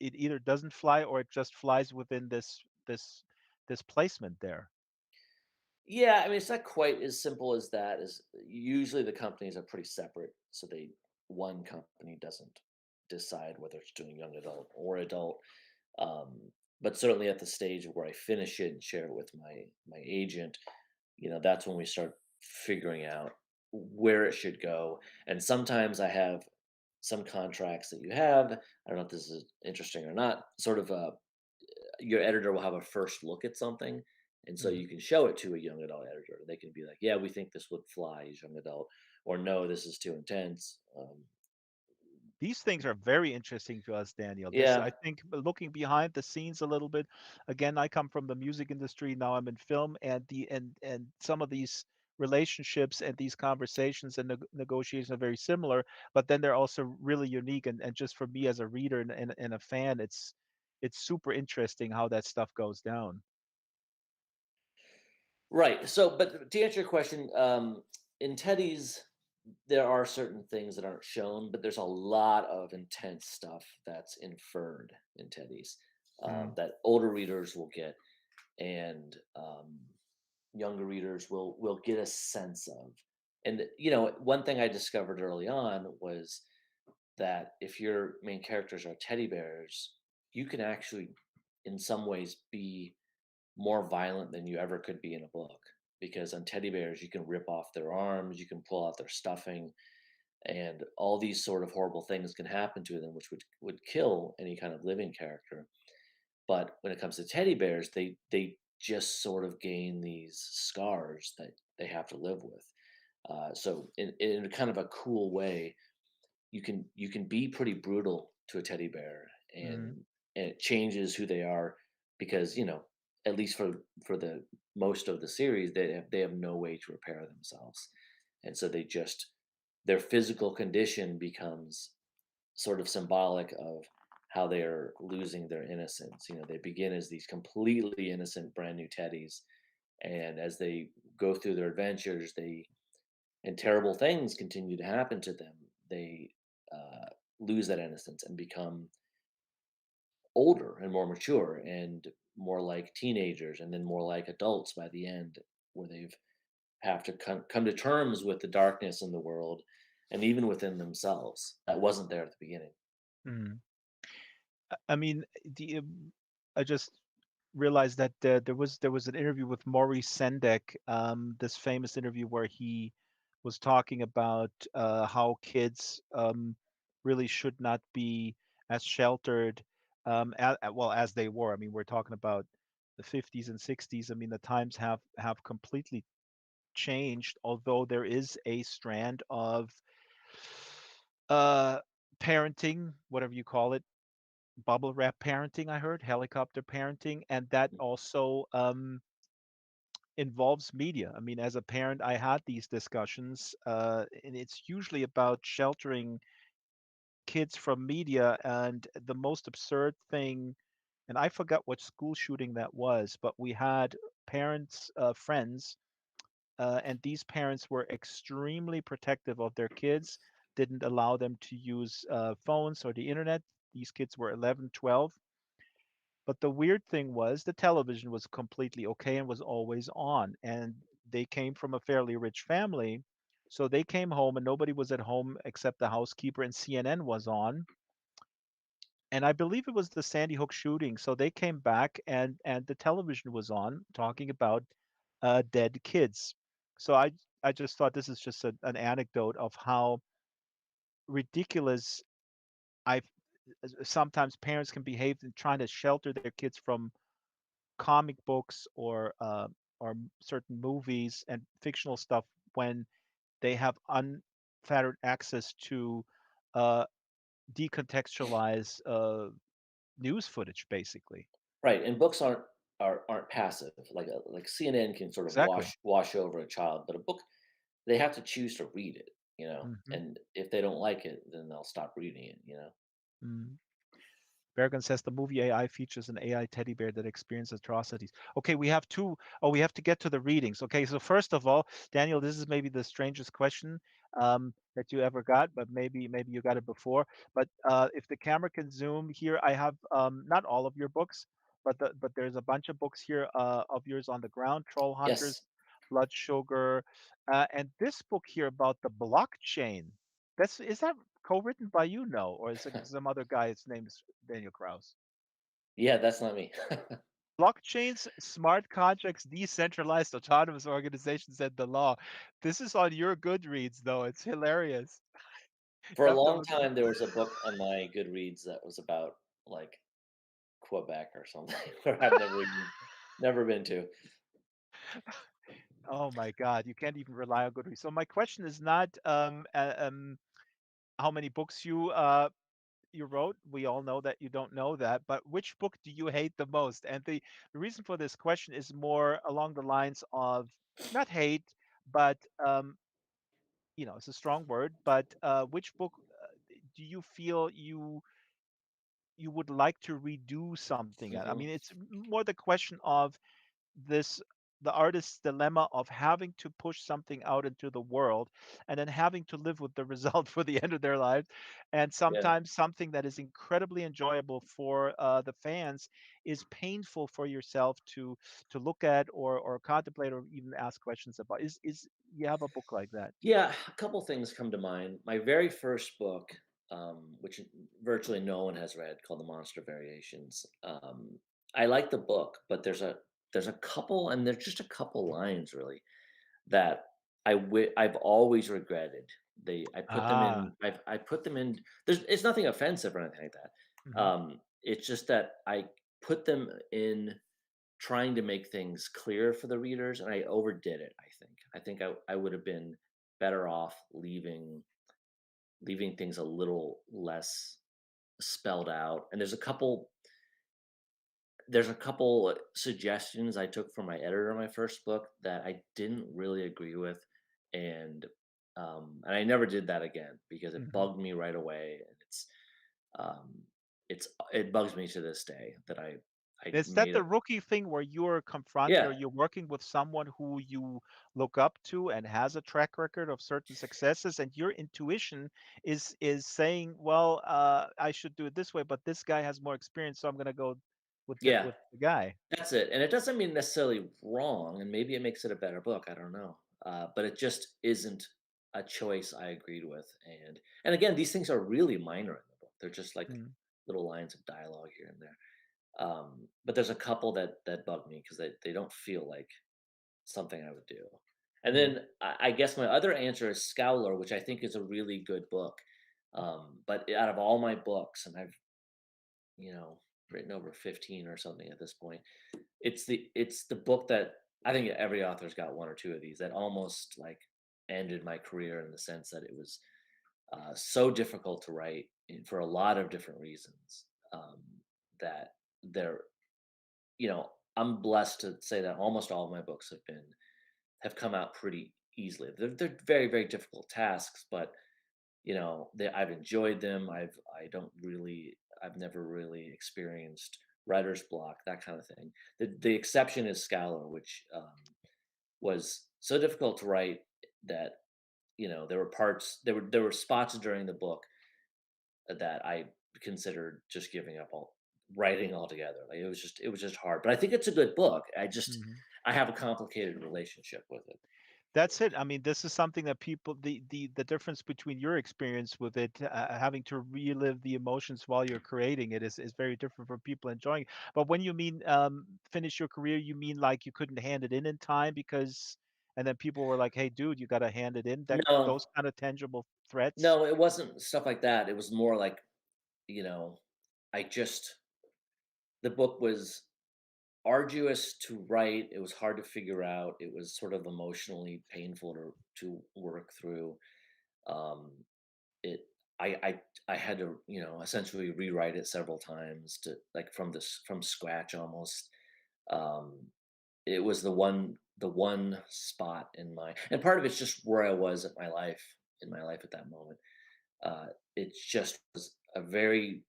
either doesn't fly or it just flies within this placement there. Yeah, I mean, it's not quite as simple as that. As usually the companies are pretty separate, so one company doesn't decide whether it's doing young adult or adult. But certainly at the stage where I finish it and share it with my agent, that's when we start figuring out where it should go. And sometimes I have some contracts that you have. I don't know if this is interesting or not. Sort of your editor will have a first look at something, and so Mhm. you can show it to a young adult editor. They can be like, "Yeah, we think this would fly as young adult," or "No, this is too intense." These things are very interesting to us, Daniel. This, I Yeah, think, looking behind the scenes a little bit. Again, I come from the music industry. Now I'm in film, and some of these relationships and these conversations and negotiations are very similar. But then they're also really unique. And just for me as a reader and a fan, it's super interesting how that stuff goes down. right. So, but to answer your question, in Teddy's, there are certain things that aren't shown, but there's a lot of intense stuff that's inferred in Teddy's Mm. that older readers will get, and younger readers will get a sense of. And one thing I discovered early on was that if your main characters are teddy bears, you can actually, in some ways, be more violent than you ever could be in a book. Because on teddy bears, you can rip off their arms, you can pull out their stuffing, and all these sort of horrible things can happen to them, which would kill any kind of living character. But when it comes to teddy bears, they just sort of gain these scars that they have to live with. So in a kind of a cool way, you can be pretty brutal to a teddy bear, Mhm. and it changes who they are, because at least for the most of the series, they have no way to repair themselves, and so their physical condition becomes sort of symbolic of how they're losing their innocence. They begin as these completely innocent brand new teddies, and as they go through their adventures, they and terrible things continue to happen to them. They lose that innocence and become older and more mature and more like teenagers and then more like adults by the end, where they've have to come to terms with the darkness in the world and even within themselves that wasn't there at the beginning. Mhm. I mean, I just realized that there was an interview with Maurice Sendak, this famous interview where he was talking about how kids really should not be as sheltered, well, as they were. I mean, we're talking about the 50s and 60s. I mean, the times have completely changed, although there is a strand of uh, parenting, whatever you call it, bubble wrap parenting. I heard helicopter parenting, and that also involves media. I mean, as a parent, I had these discussions, and it's usually about sheltering kids from media. And the most absurd thing, and I forgot what school shooting that was, but we had parents, friends, and these parents were extremely protective of their kids, didn't allow them to use phones or the internet. These kids were 11, 12. But the weird thing was the television was completely okay and was always on. And they came from a fairly rich family. So they came home and nobody was at home except the housekeeper, and CNN was on. And I believe it was the Sandy Hook shooting. So they came back, and the television was on talking about dead kids. So I just thought this is just an anecdote of how ridiculous I sometimes parents can behave in trying to shelter their kids from comic books or certain movies and fictional stuff when they have unfettered access to uh, decontextualize news footage, basically. Right, and books aren't passive. Like CNN can sort of Exactly. wash over a child, but a book, they have to choose to read it, Hmm. and if they don't like it, then they'll stop reading it. Hmm. Bergen says the movie AI features an AI teddy bear that experiences atrocities. Okay, we have two. Oh, we have to get to the readings. Okay, so first of all, Daniel, this is maybe the strangest question that you ever got, but maybe you got it before. But if the camera can zoom here, I have not all of your books, but there's a bunch of books here of yours on the ground. Troll Yes. Hunters, Blood Sugar, and this book here about the blockchain. Is that co-written by you? No, or is it some other guy? His name is Daniel Kraus. Yeah, that's not me. Blockchains, smart contracts, decentralized autonomous organizations, and the law. This is on your Goodreads, though. It's hilarious. For You a have to long look this. time, there was a book on my Goodreads that was about, like, Quebec or something where I've never been to. Oh my God, you can't even rely on Goodreads. So my question is not how many books you wrote. We all know that you don't know that, but which book do you hate the most? And the reason for this question is more along the lines of not hate, but it's a strong word, but which book do you feel you would like to redo something at? I Mhm. mean, it's more the question of this the artist's dilemma of having to push something out into the world and then having to live with the result for the end of their lives, and Yeah. sometimes something that is incredibly enjoyable for the fans is painful for yourself to look at or contemplate or even ask questions about. Is You have a book like that? Yeah, a couple things come to mind. My very first book, which virtually no one has read, called The Monster Variations. I like the book, but there's a couple, and there's just a couple lines really that I've always regretted. I put them Ah. in. I put them in. It's nothing offensive or anything like that. Mhm. It's just that I put them in trying to make things clear for the readers, and I overdid it. I think I would have been better off leaving things a little less spelled out. And there's a couple there's a couple suggestions I took from my editor in my first book that I didn't really agree with, and and I never did that again because it Mhm. bugged me right away, and um, it bugs me to this day that I Is that made the it. rookie thing where you're confronted or Yeah, you're working with someone who you look up to and has a track record of certain successes, and your intuition is saying, well, I should do it this way, but this guy has more experience, so I'm going to go yeah, with the guy. that's it. And it doesn't mean necessarily wrong, and maybe it makes it a better book. I don't know, but it just isn't a choice I agreed with. And again, these things are really minor in the book. They're just like Mm, little lines of dialogue here and there. But there's a couple that bug me because they don't feel like something I would do. And mm, then I guess my other answer is Scowler, which I think is a really good book. But out of all my books, and I've you know written over 15 or something at this point, it's the book that I think every author's got one or two of these that almost like ended my career in the sense that it was so difficult to write for a lot of different reasons, that they're I'm blessed to say that almost all of my books have come out pretty easily. They're very very difficult tasks, but I've enjoyed them. I've never really experienced writer's block, that kind of thing. The exception is Scholar, which was so difficult to write that there were spots during the book that I considered just giving up all writing altogether. Like it was just hard. But I think it's a good book. mhm. I have a complicated relationship with it. That's it. I mean, this is something that people the difference between your experience with it, having to relive the emotions while you're creating it is very different from people enjoying it. But when you mean finish your career, you mean like you couldn't hand it in time because, and then people were like, "Hey, dude, you got to hand it in." That No, those kind of tangible threats. no, it wasn't stuff like that. It was more like, you know, I just the book was arduous to write. It was hard to figure out. It was sort of emotionally painful to work through. Um, it I had to essentially rewrite it several times to like from scratch almost. Um, it was the one spot in my and part of it's just where I was in my life at that moment. Uh, it just was a very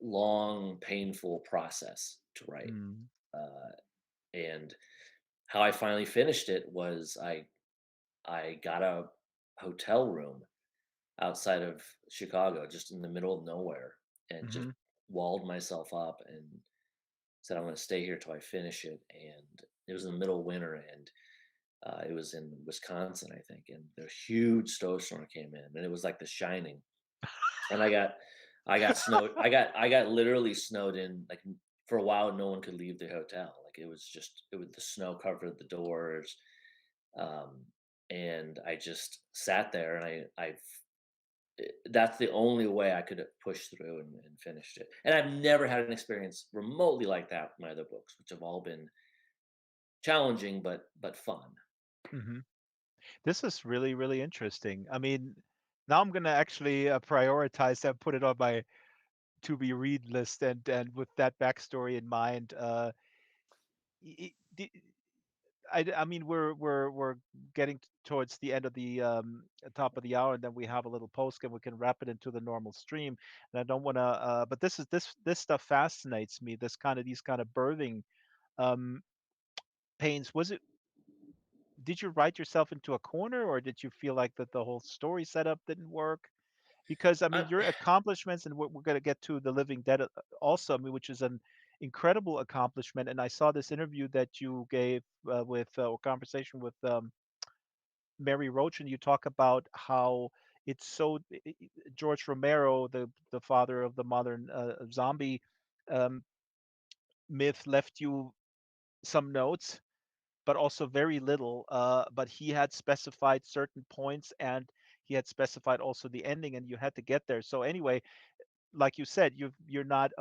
long, painful process to write. Mm, Uh, and how I finally finished it was I got a hotel room outside of Chicago, just in the middle of nowhere, and just hmm walled myself up and said, "I'm going to stay here till I finish it." And it was in the middle of winter, and it was in Wisconsin, I think, and the huge snowstorm came in, and it was like The Shining. And I got snowed. I got literally snowed in. Like for a while, no one could leave the hotel. Like it was the snow covered the doors. Um, and I just sat there, and that's the only way I could push through and finished it. And I've never had an experience remotely like that with my other books, which have all been challenging but fun. hmm This is really, really interesting. I mean, now I'm gonna actually prioritize and put it on my to be read list, and with that backstory in mind, y- y- I mean, we're getting towards the end of the top of the hour, and then we have a little post, and we can wrap it into the normal stream. And I don't want to, but this stuff fascinates me. These kind of birthing um, pains. Was it? Did you write yourself into a corner, or did you feel like that the whole story setup didn't work? Because I mean, I, your accomplishments, and we're going to get to the Living Dead also, I mean, which is an incredible accomplishment. And I saw this interview that you gave with or conversation with Mary Roach, and you talk about how it's so George Romero, the father of the modern zombie um, myth, left you some notes, but also very little. But he had specified certain points, and he had specified also the ending, and you had to get there. So anyway, like you said, you're not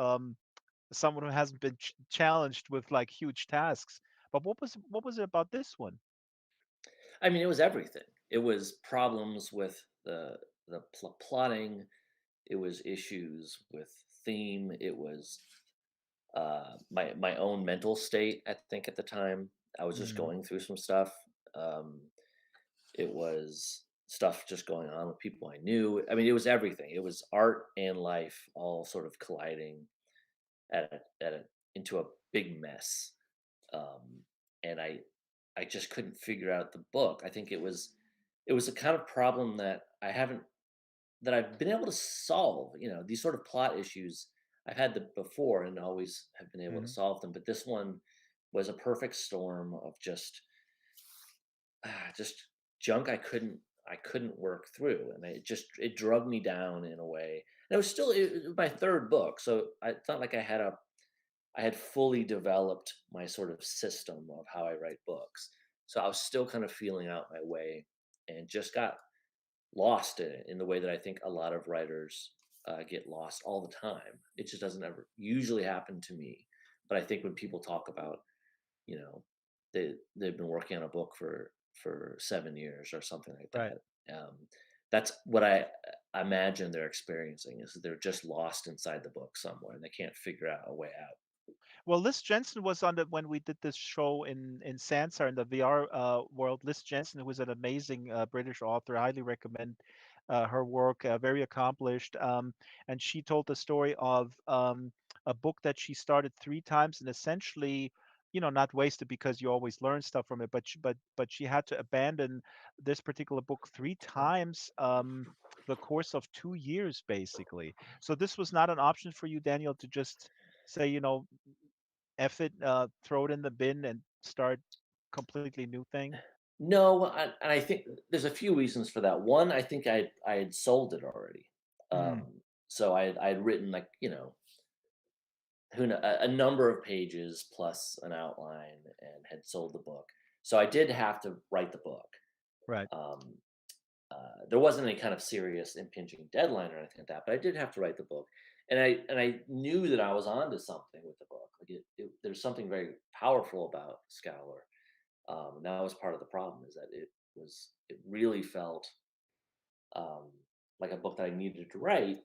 someone who hasn't been challenged with like huge tasks. But what was it about this one? I mean, it was everything. It was problems with the plotting. It was issues with theme. It was my own mental state. I think at the time I was just Mm, going through some stuff. Um, it was stuff just going on with people I knew. I mean, it was everything. It was art and life all sort of colliding into a big mess. Um, and I just couldn't figure out the book. I think it was a kind of problem that I've been able to solve. These sort of plot issues I've had them before and always have been able to mhm. solve them. But this one was a perfect storm of just junk I couldn't work through, and it drug me down in a way. And it was my third book, so it's not like I had fully developed my sort of system of how I write books. So I was still kind of feeling out my way, and just got lost in it in the way that I think a lot of writers get lost all the time. It just doesn't ever usually happen to me. But I think when people talk about, you know, they've been working on a book for 7 years or something like Right. that. That's what I imagine they're experiencing, is that they're just lost inside the book somewhere and they can't figure out a way out. Well, Liz Jensen was on the when we did this show in Sansar in the VR world. Liz Jensen, who is an amazing British author, I highly recommend her work. Very accomplished, and she told the story of a book that she started 3 times and essentially, not wasted because you always learn stuff from it, but she had to abandon this particular book 3 times. The course of 2 years, basically. So this was not an option for you, Daniel, to just say, F it, throw it in the bin and start completely new thing? No, and I think there's a few reasons for that. One, I think I had sold it already. Mm, So I had written, like, a number of pages plus an outline, and had sold the book. So I did have to write the book. right. Um, there wasn't any kind of serious impinging deadline or anything like that, but I did have to write the book, and I knew that I was onto something with the book. Like, there's something very powerful about Scholar. And that was part of the problem, is that it really felt um, like a book that I needed to write.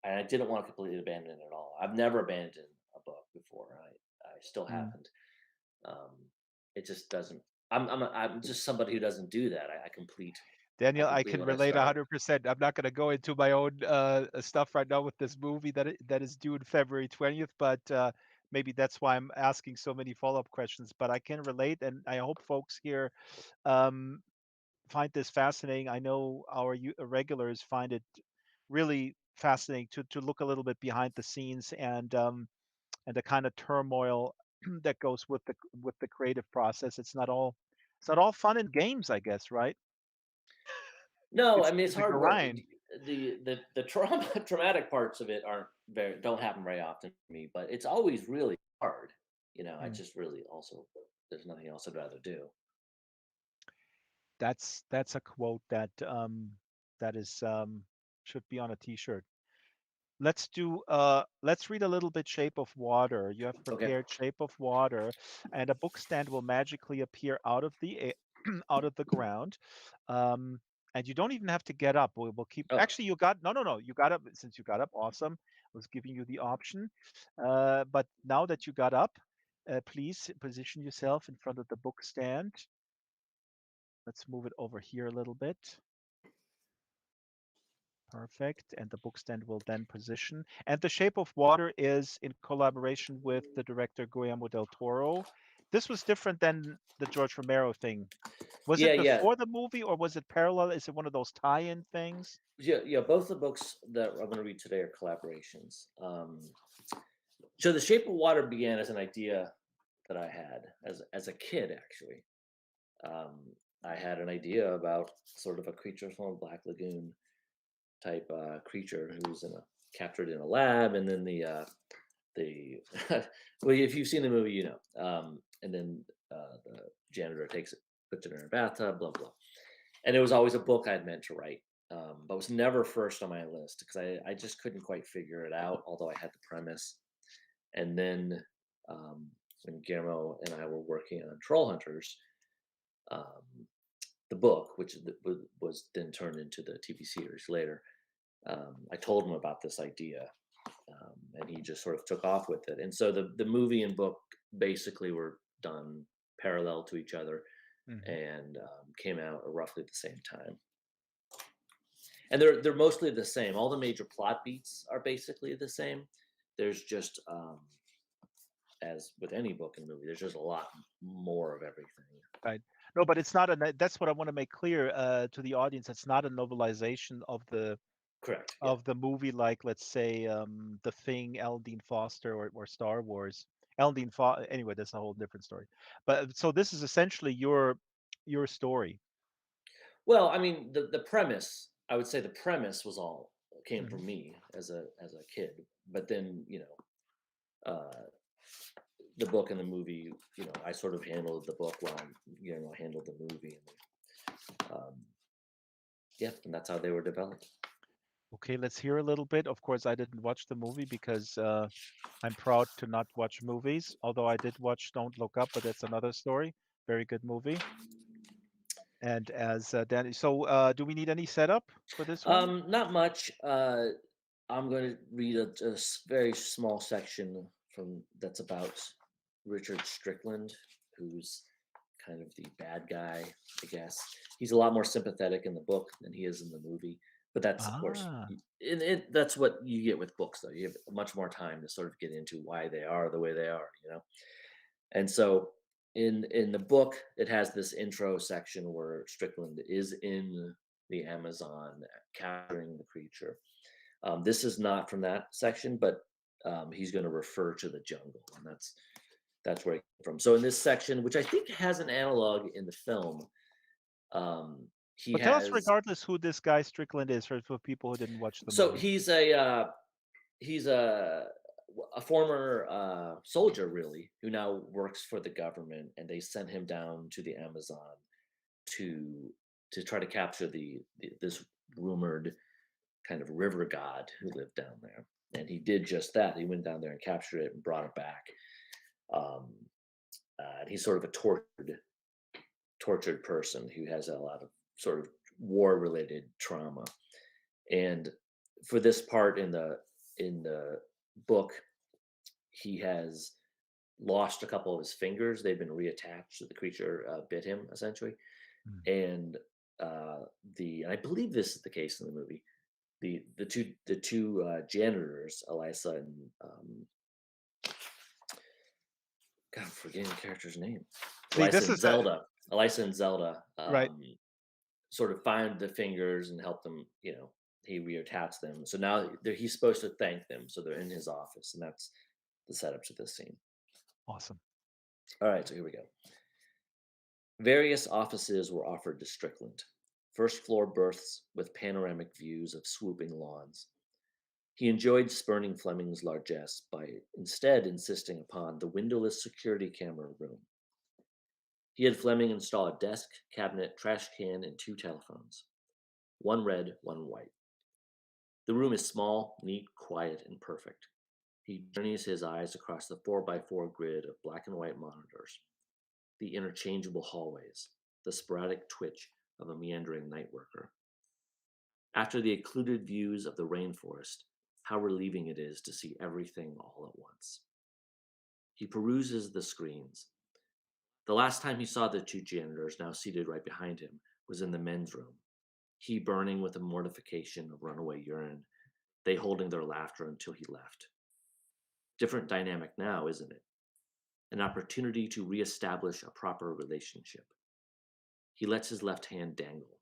And I didn't want to completely abandon it at all. I've never abandoned a book before. I still Mm. haven't. Um, it just doesn't. I'm just somebody who doesn't do that. I Daniel, I complete can what I relate start. 100%. I'm not gonna go into my own stuff right now with this movie that is due in February 20th, but maybe that's why I'm asking so many follow-up questions. But I can relate, and I hope folks here um, find this fascinating. I know our regulars find it really fascinating to look a little bit behind the scenes and the kind of turmoil that goes with the creative process. It's not all fun and games, I guess, right? No, I It's mean, it's it's a hard work. grind. The traumatic parts of it don't happen very often to me, but it's always really hard. I Mm. just really also, there's nothing else I'd rather do. That's a quote that is should be on a t-shirt. Let's read a little bit Shape of Water. You have Okay. prepared Shape of Water, and a book stand will magically appear out of out of the ground. Um, and you don't even have to get up. We'll keep Oh, actually you got no, you got up since you got up, awesome. I was giving you the option. But now that you got up, please position yourself in front of the book stand. Let's move it over here a little bit. Perfect. And the book stand will then position. And The Shape of Water is in collaboration with the director Guillermo del Toro. This was different than the George Romero thing. Was yeah, it yeah, before the movie or was it parallel? Is it one of those tie-in things? yeah, yeah. Both the books that I'm going to read today are collaborations. So, The Shape of Water began as an idea that I had as a kid, actually. Um, I had an idea about sort of a creature from a Black Lagoon type creature who's captured in a lab, and then the well, if you've seen the movie, and then the janitor takes it, puts it in her bathtub, blah blah. And it was always a book I'd meant to write, but was never first on my list because I just couldn't quite figure it out. Although I had the premise, and then um, when Guillermo and I were working on Troll Hunters, um, the book, which was then turned into the TV series later, I told him about this idea, and he just sort of took off with it. And so the movie and book basically were done parallel to each other Mhm. and came out at roughly the same time. And they're mostly the same. All the major plot beats are basically the same. There's just as with any book and movie, there's just a lot more of everything. Right. No, but it's not that's what I want to make clear to the audience. It's not a novelization Correct. Yeah. of the movie, like let's say The Thing, Alan Dean Foster, or Star Wars. Anyway, that's a whole different story. But so this is essentially your story. Well, I mean, the premise, I would say the premise was all came Hmm. from me as a kid. But then, uh, the book and the movie, I sort of handled the book while I handled the movie, and yeah, and that's how they were developed. Okay, let's hear a little bit. Of course, I didn't watch the movie because I'm proud to not watch movies. Although I did watch Don't Look Up, but that's another story. Very good movie. And as Danny, so do we need any setup for this one? Not much. I'm going to read very small section from that's about Richard Strickland, who's kind of the bad guy, I guess. He's a lot more sympathetic in the book than he is in the movie. But that's, of course, Ah, that's what you get with books, though. You have much more time to sort of get into why they are the way they are. And so in the book, it has this intro section where Strickland is in the Amazon capturing the creature. This is not from that section, but he's going to refer to the jungle, and that's where he came from. So in this section, which I think has an analog in the film, um, he but tell us has. regardless who this guy Strickland is for people who didn't watch the So movie. he's a former soldier, really, who now works for the government, and they sent him down to the Amazon to try to capture this rumored kind of river god who lived down there. And he did just that. He went down there and captured it and brought it back. Um, and he's sort of a tortured person who has a lot of sort of war related trauma. And for this part in the book, he has lost a couple of his fingers. They've been reattached. The creature bit him essentially, Mm. and I believe this is the case in the movie. The two janitors, Elisa and God, I'm forgetting the character's name. See, Elisa this and is Zelda. Elisa and Zelda right. sort of find the fingers and help them. He reattached them. So now he's supposed to thank them. So they're in his office, and that's the setup to this scene. Awesome. All right, so here we go. Various offices were offered to Strickland. First floor berths with panoramic views of swooping lawns. He enjoyed spurning Fleming's largesse by instead insisting upon the windowless security camera room. He had Fleming install a desk, cabinet, trash can, and 2 telephones. One red, one white. The room is small, neat, quiet, and perfect. He journeys his eyes across the 4x4 grid of black and white monitors, the interchangeable hallways, the sporadic twitch of a meandering night worker. After the occluded views of the rainforest, how relieving it is to see everything all at once. He peruses the screens. The last time he saw the 2 janitors, now seated right behind him, was in the men's room. He burning with the mortification of runaway urine, they holding their laughter until he left. Different dynamic now, isn't it? An opportunity to reestablish a proper relationship. He lets his left hand dangle,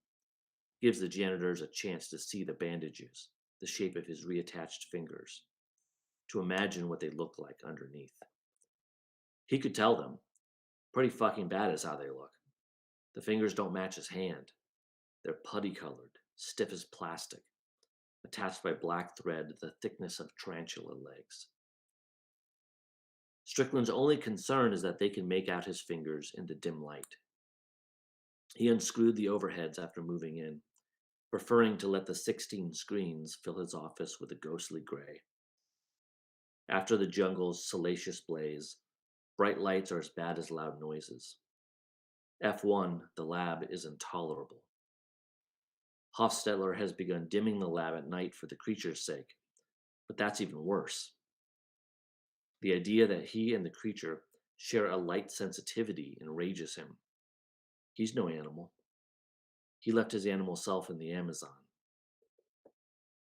gives the janitors a chance to see the bandages, the shape of his reattached fingers, to imagine what they look like underneath. He could tell them. Pretty fucking bad is how they look. The fingers don't match his hand. They're putty colored, stiff as plastic, attached by black thread the thickness of tarantula legs. Strickland's only concern is that they can make out his fingers in the dim light. He unscrewed the overheads after moving in, preferring to let the 16 screens fill his office with a ghostly gray. After the jungle's salacious blaze, bright lights are as bad as loud noises. F1, the lab, is intolerable. Hofstetler has begun dimming the lab at night for the creature's sake, But that's even worse. The idea that he and the creature share a light sensitivity enrages him. He's no animal. He left his animal self in the Amazon.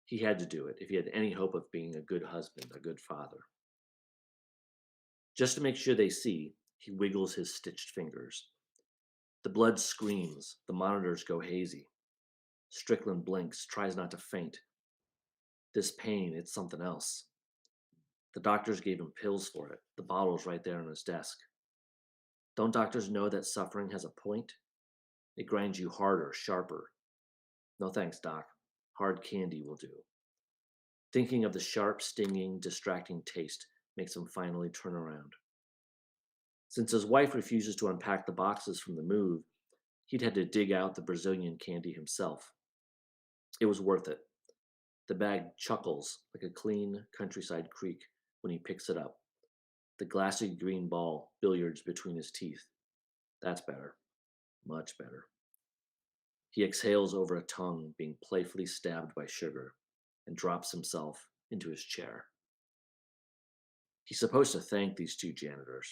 He had to do it if he had any hope of being a good husband, a good father. Just to make sure they see, he wiggles his stitched fingers. The blood screams, the monitors go hazy. Strickland blinks, tries not to faint. This pain, it's something else. The doctors gave him pills for it. The bottle's right there on his desk. Don't doctors know that suffering has a point? It grinds you harder, sharper. No thanks, Doc. Hard candy will do. Thinking of the sharp, stinging, distracting taste makes him finally turn around. Since his wife refuses to unpack the boxes from the move, he'd had to dig out the Brazilian candy himself. It was worth it. The bag chuckles like a clean countryside creek when he picks it up. The glassy green ball billiards between his teeth. That's better. Much better. He exhales over a tongue being playfully stabbed by sugar and drops himself into his chair. He's supposed to thank these two janitors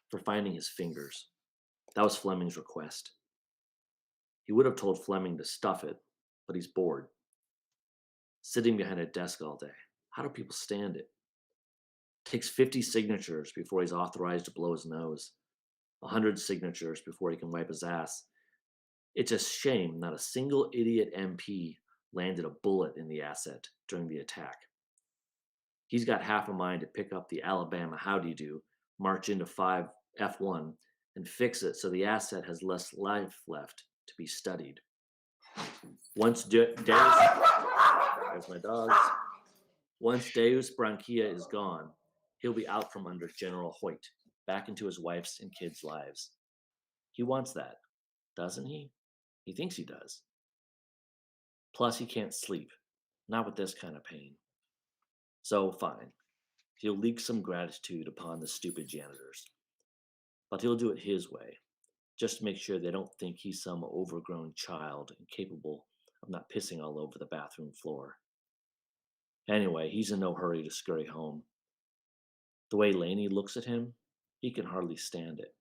for finding his fingers. That was Fleming's request. He would have told Fleming to stuff it, but he's bored. Sitting behind a desk all day. How do people stand it? Takes 50 signatures before he's authorized to blow his nose. 100 signatures before he can wipe his ass. It's a shame not a single idiot MP landed a bullet in the asset during the attack. He's got half a mind to pick up the Alabama howdy do, march into 5 F1, and fix it so the asset has less life left to be studied. Once Deus, there's my dogs. Once Deus Branchia is gone, he'll be out from under General Hoyt, back into his wife's and kids' lives. He wants that, doesn't he? He thinks he does. Plus, he can't sleep, not with this kind of pain. So, fine. He'll leak some gratitude upon the stupid janitors. But he'll do it his way, just to make sure they don't think he's some overgrown child incapable of not pissing all over the bathroom floor. Anyway, he's in no hurry to scurry home. The way Laney looks at him, he can hardly stand it.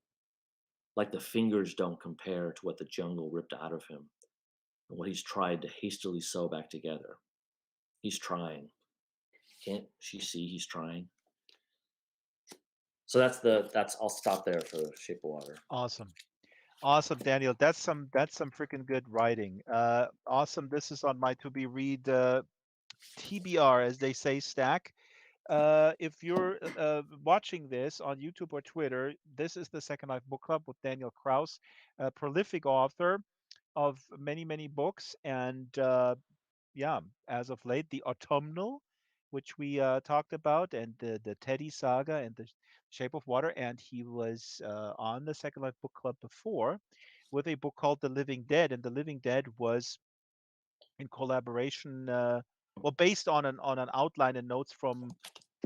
Like the fingers don't compare to what the jungle ripped out of him and what he's tried to hastily sew back together. He's trying. Can't she see he's trying? So that's I'll stop there for Shape of Water. Awesome. Awesome, Daniel. That's some freaking good writing. Awesome. This is on my to be read TBR, as they say, stack. If you're watching this on YouTube or Twitter, this is the Second Life Book Club with Daniel Kraus, a prolific author of many, many books. And yeah, as of late, the Autumnal, which we talked about, and the Teddy Saga and the Shape of Water. And he was on the Second Life Book Club before with a book called The Living Dead. And The Living Dead was in collaboration, well, based on an outline and notes from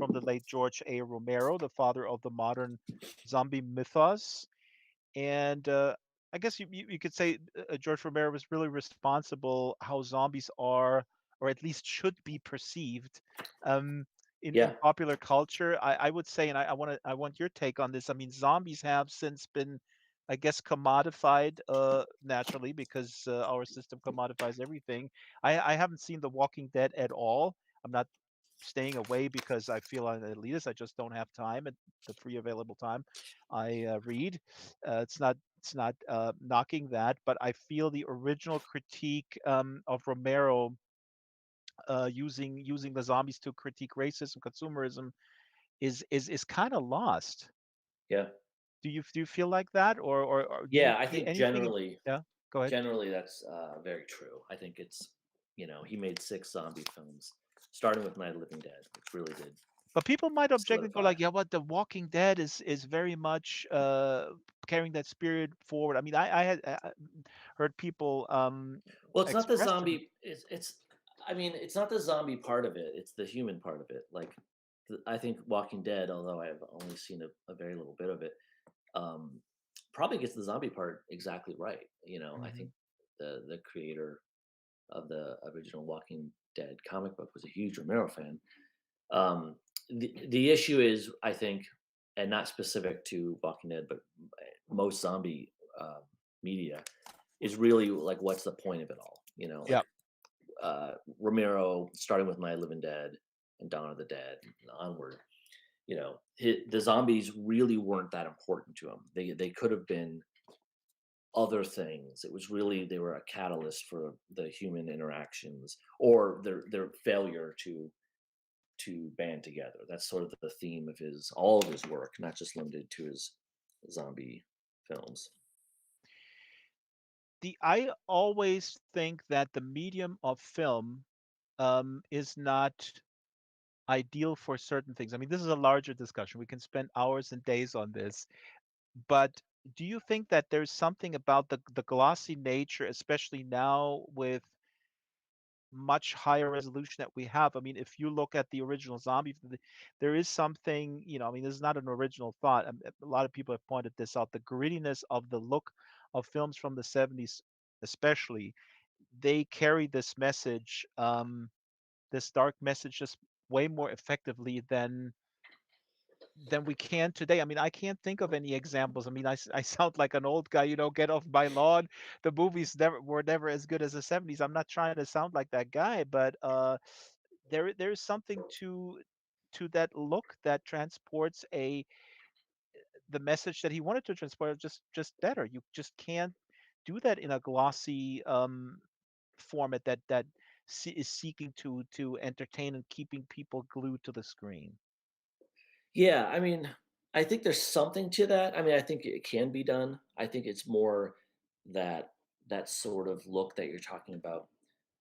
the late George A. Romero, the father of the modern zombie mythos. And I guess you could say George Romero was really responsible how zombies are, or at least should be perceived, um, in Yeah, popular culture. I would say, and I want your take on this. I mean, zombies have since been, I guess, commodified naturally because our system commodifies everything. I haven't seen The Walking Dead at all. I'm not staying away because I feel I'm an elitist. I just don't have time at the free available time. I read. It's not knocking that, but I feel the original critique of Romero using the zombies to critique racism, consumerism is kind of lost. yeah, Do you feel like that, or do you yeah. I see think anything? Yeah, go ahead. generally that's very true. I think it's he made 6 zombie films, starting with Night of the Living Dead, which really did But people might object and go solidify. like, yeah, what The Walking Dead is very much carrying that spirit forward. I mean, I had heard people Well, it's not the express to me. zombie. It's. I mean, it's not the zombie part of it. It's the human part of it. Like, I think Walking Dead, although I've only seen a very little bit of it, um, probably gets the zombie part exactly right. I think Mhm. the creator of the original Walking Dead comic book, was a huge Romero fan. Um, the issue is, I think, and not specific to Walking Dead, but most zombie media, is really like, what's the point of it all? You know, Yeah. like Romero, starting with Night of the Living Dead and Dawn of the Dead and onward. You know, the zombies really weren't that important to him. They could have been other things. It was really, they were a catalyst for the human interactions, or their failure to band together. That's sort of the theme of his all of his work, not just limited to his zombie films. I always think that the medium of film is not ideal for certain things. I mean, this is a larger discussion. We can spend hours and days on this. But do you think that there's something about the glossy nature, especially now with much higher resolution that we have? I mean, if you look at the original zombie, there is something, I mean, this is not an original thought. A lot of people have pointed this out. The grittiness of the look of films from the 70s, especially, they carry this message, this dark message, just way more effectively than we can today. I mean, I can't think of any examples. I mean, I sound like an old guy, get off my lawn. The movies were never as good as the 70s. I'm not trying to sound like that guy, but there's something to that look that transports the message that he wanted to transport just better. You just can't do that in a glossy format that is seeking to entertain and keeping people glued to the screen. Yeah, I mean, I think there's something to that. I mean, I think it can be done. I think it's more that that sort of look that you're talking about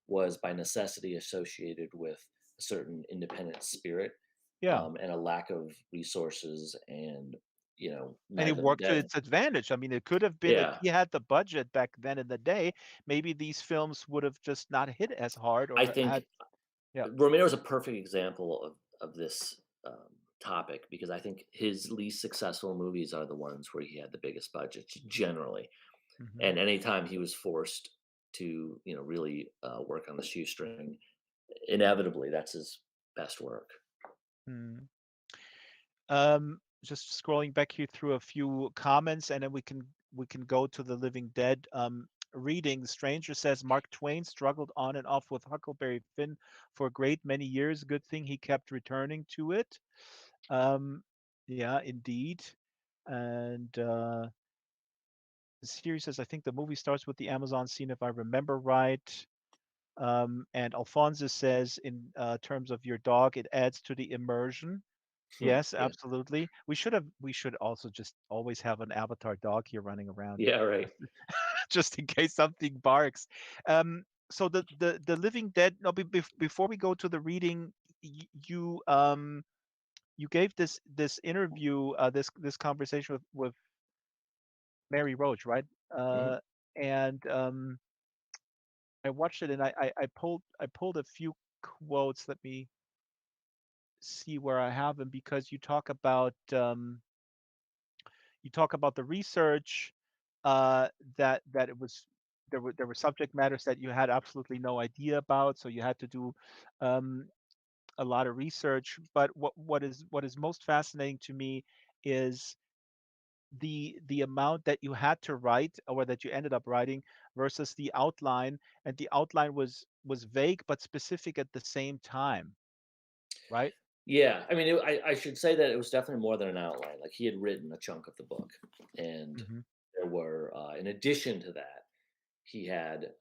was by necessity associated with a certain independent spirit, Yeah. and a lack of resources, and And Night it of the Living worked to Dead. its advantage. I mean, it could have been if Yeah, he had the budget back then in the day, maybe these films would have just not hit as hard I or had. think Yeah. Romero is a perfect example of this topic, because I think his least successful movies are the ones where he had the biggest budgets generally, Mhm. and anytime he was forced to really work on the shoestring, inevitably that's his best work. Mm. Just scrolling back here through a few comments, and then we can go to the Living Dead. Reading, the Stranger says Mark Twain struggled on and off with Huckleberry Finn for a great many years. Good thing he kept returning to it. Um, yeah, indeed. And the series says, I think the movie starts with the Amazon scene, if I remember right. And Alphonsus says, in terms of your dog, it adds to the immersion. Yes, Yeah, absolutely. We should also just always have an avatar dog here running around, yeah, right. just just in case something barks. So the Living Dead. No, before we go to the reading, you gave this interview, this conversation with Mary Roach, right? Mhm. And I watched it, and I pulled a few quotes. Let me see where I have them, because you talk about the research, that it was there were subject matters that you had absolutely no idea about, so you had to do um, a lot of research. But what is most fascinating to me is the amount that you had to write, or that you ended up writing, versus the outline, and the outline was vague but specific at the same time, right? Yeah, I mean, I should say that it was definitely more than an outline. Like, he had written a chunk of the book, and Hmm. there were, in addition to that, he had.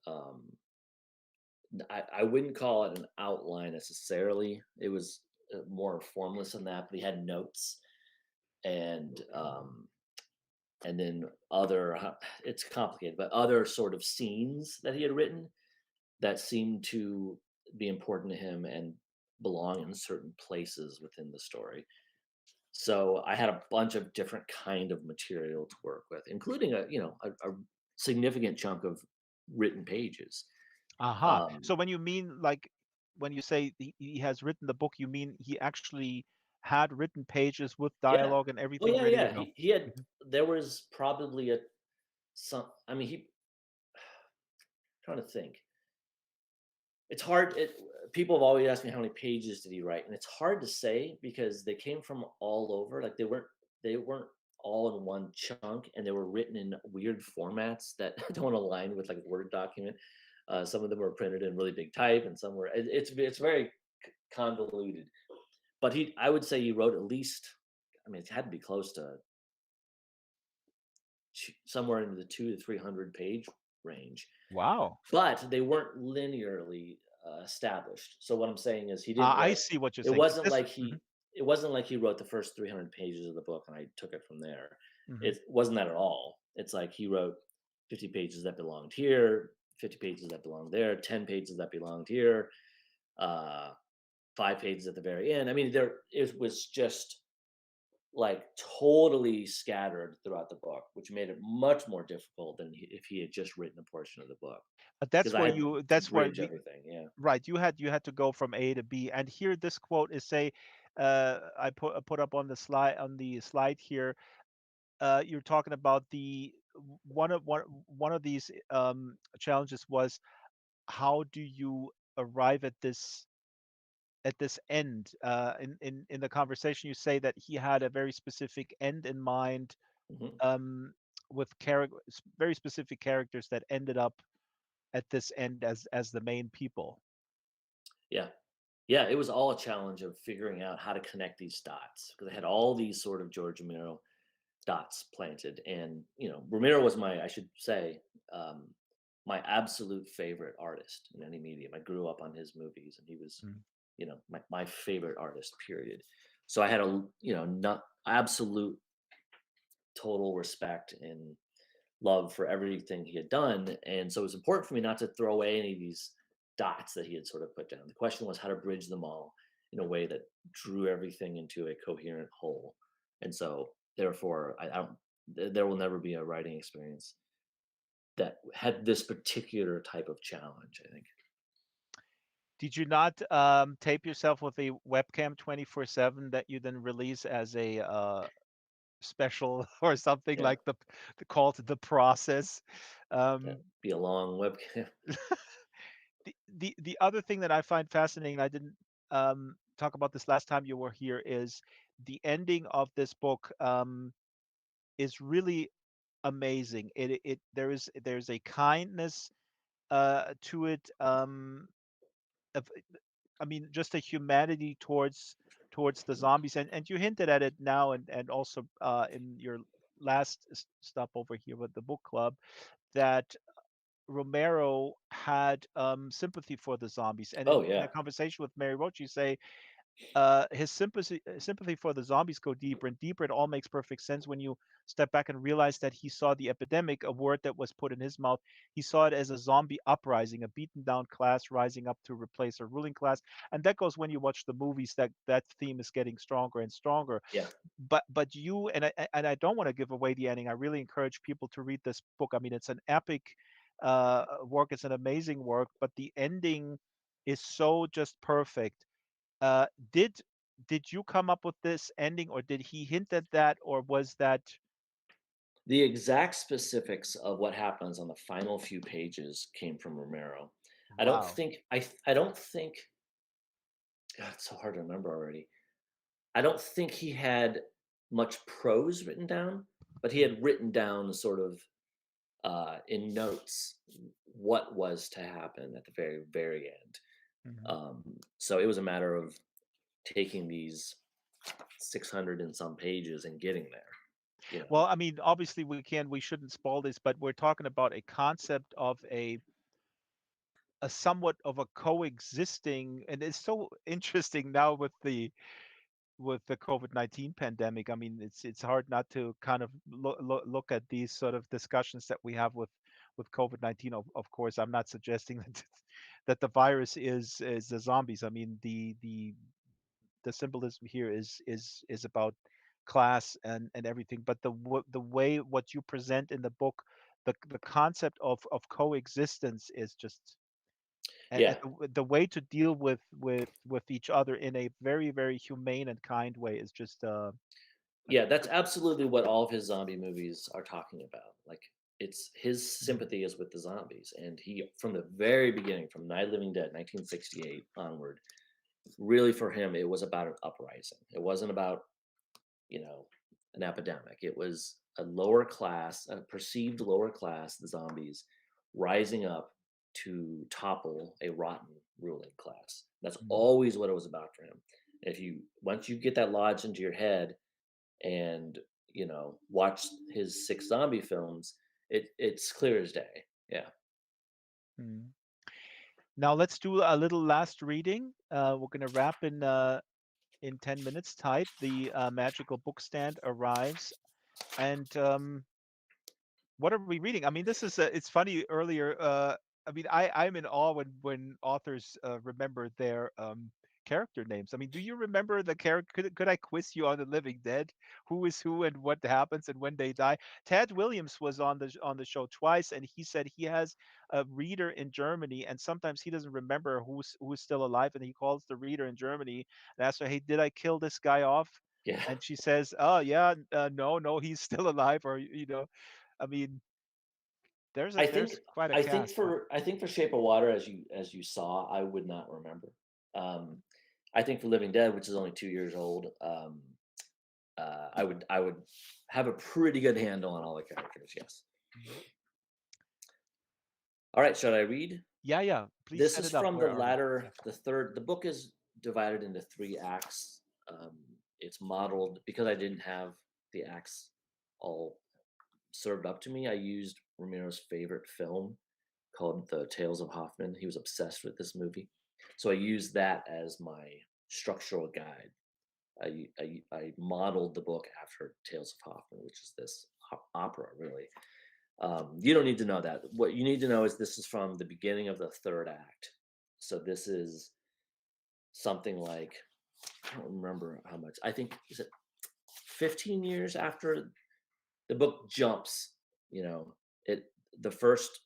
I wouldn't call it an outline necessarily. It was more formless than that. But he had notes, and then it's complicated, but other sort of scenes that he had written that seemed to be important to him and belong in certain places within the story. So I had a bunch of different kind of material to work with, including a significant chunk of written pages. Aha. Um, So when you mean, like, when you say he has written the book, you mean he actually had written pages with yeah. dialogue and Oh everything yeah, ready to yeah. go? He had. Mhm. There was probably a some. I mean, he trying to think. It's hard. people have always asked me how many pages did he write, and it's hard to say because they came from all over. Like they weren't all in one chunk, and they were written in weird formats that don't align with like a Word document. Some of them were printed in really big type, and some were. It's very convoluted. But I would say he wrote at least. I mean, it had to be close to somewhere in the 200 to 300 page range. Wow. But they weren't linearly established. So what I'm saying is he didn't I write. see what you're It saying. 'Cause wasn't this like mhm, he wrote the first 300 pages of the book and I took it from there. mhm. It wasn't that at all. It's like he wrote 50 pages that belonged here, 50 pages that belonged there, 10 pages that belonged here, uh, 5 pages at the very end. I mean, there it was just like totally scattered throughout the book, which made it much more difficult than if he had just written a portion of the book But because I had to that's where bridge everything. Yeah. right, you had to go from A to B. And here this quote is say, I put up on the slide here. You're talking about one of these challenges was how do you arrive at this end? In the conversation, you say that he had a very specific end in mind, Mhm. um, with very specific characters that ended up at this end as the main people. Yeah. Yeah, it was all a challenge of figuring out how to connect these dots because I had all these sort of George Romero dots planted. And, Romero was I should say, um, my absolute favorite artist in any medium. I grew up on his movies and he was, Mm. my favorite artist, period. So I had not absolute total respect and love for everything he had done. And so it was important for me not to throw away any of these dots that he had sort of put down. The question was how to bridge them all in a way that drew everything into a coherent whole. And so, therefore, I don't, there will never be a writing experience that had this particular type of challenge, I think. Did you not tape yourself with a webcam 24/7 that you then release as a special or something Yeah. like the call to the process? That'd Um, be a long webcam. the other thing that I find fascinating, I didn't talk about this last time you were here, is the ending of this book is really amazing. There's a kindness to it. Of, I mean, just a humanity towards the zombies, and you hinted at it now, and also in your last stop over here with the book club, that Romero had sympathy for the zombies. And Oh, in a yeah. conversation with Mary Roach, you say his sympathy for the zombies go deeper and deeper. It all makes perfect sense when you step back and realize that he saw the epidemic, a word that was put in his mouth. He saw it as a zombie uprising, a beaten down class rising up to replace a ruling class. And that goes when you watch the movies, that theme is getting stronger and stronger. Yeah. But you and I don't want to give away the ending. I really encourage people to read this book. I mean, it's an epic work. It's an amazing work, but the ending is so just perfect. uh, did did you come up with this ending, or did he hint at that, or was that The exact specifics of what happens on the final few pages came from Romero. wow? I don't think God, it's so hard to remember already. I don't think he had much prose written down, but he had written down sort of in notes what was to happen at the very, very end. Mhm. So it was a matter of taking these 600 and some pages and getting there. You know, Well, I mean, obviously we shouldn't spoil this, but we're talking about a concept of a somewhat of a coexisting, and it's so interesting now with the COVID-19 pandemic. I mean, it's hard not to kind of look at these sort of discussions that we have with COVID-19. Of course, I'm not suggesting that that the virus is the zombies. I mean, the symbolism here is about class and everything. But the way what you present in the book, the concept of coexistence is just, and yeah, the way to deal with each other in a very humane and kind way is just yeah, that's absolutely what all of his zombie movies are talking about. Like it's his Mm. sympathy is with the zombies, and he from the very beginning, from Night of the Living Dead, 1968 onward, really for him it was about an uprising. It wasn't about you know an epidemic. It was a lower class, a perceived lower class, the zombies, rising up to topple a rotten ruling class. That's Mm. always what it was about for him. If you once you get that lodged into your head and watch his six zombie films, it's clear as day. Yeah. Mm. Now let's do a little last reading. We're going to wrap in 10 minutes tight. The magical book stand arrives. And what are we reading? I mean, this is it's funny earlier. I mean, I'm in awe when authors remember their character names. I mean, do you remember the character? Could I quiz you on the Living Dead? Who is who and what happens and when they die? Ted Williams was on the show twice, and he said he has a reader in Germany, and sometimes he doesn't remember who's still alive, and he calls the reader in Germany and asks her, "Hey, did I kill this guy off?" Yeah. And she says, "Oh yeah, no, no, he's still alive," or I mean, I think there's quite a I think cast, huh? for I think for Shape of Water, as you saw, I would not remember. Um, I think for Living Dead, which is only 2 years old, I would have a pretty good handle on all the characters. Yes. Mhm. All right. Should I read? Yeah, yeah. Please This set is it up. from the Where are we? latter, Yeah. the third. The book is divided into 3 acts. Um, it's modeled because I didn't have the acts all served up to me. I used Ramiro's favorite film called The Tales of Hoffman. He was obsessed with this movie, so I used that as my structural guide. I modeled the book after Tales of Hoffman, which is this opera, really. You don't need to know that. What you need to know is this is from the beginning of the third act. So this is something like, I don't remember how much. I think is it 15 years after the book jumps. You know, it the first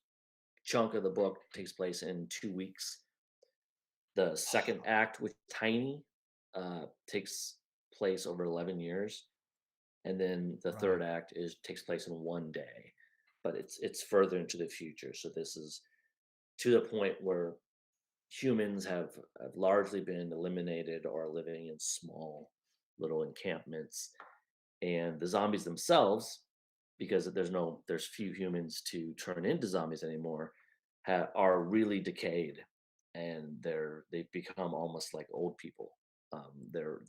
chunk of the book takes place in 2 weeks. The second act, which is tiny, takes place over 11 years, and then the third Right. act is takes place in one day, but it's further into the future. So this is to the point where humans have largely been eliminated or are living in small little encampments, and the zombies themselves, because there's few humans to turn into zombies anymore, are really decayed, and they've become almost like old people. They're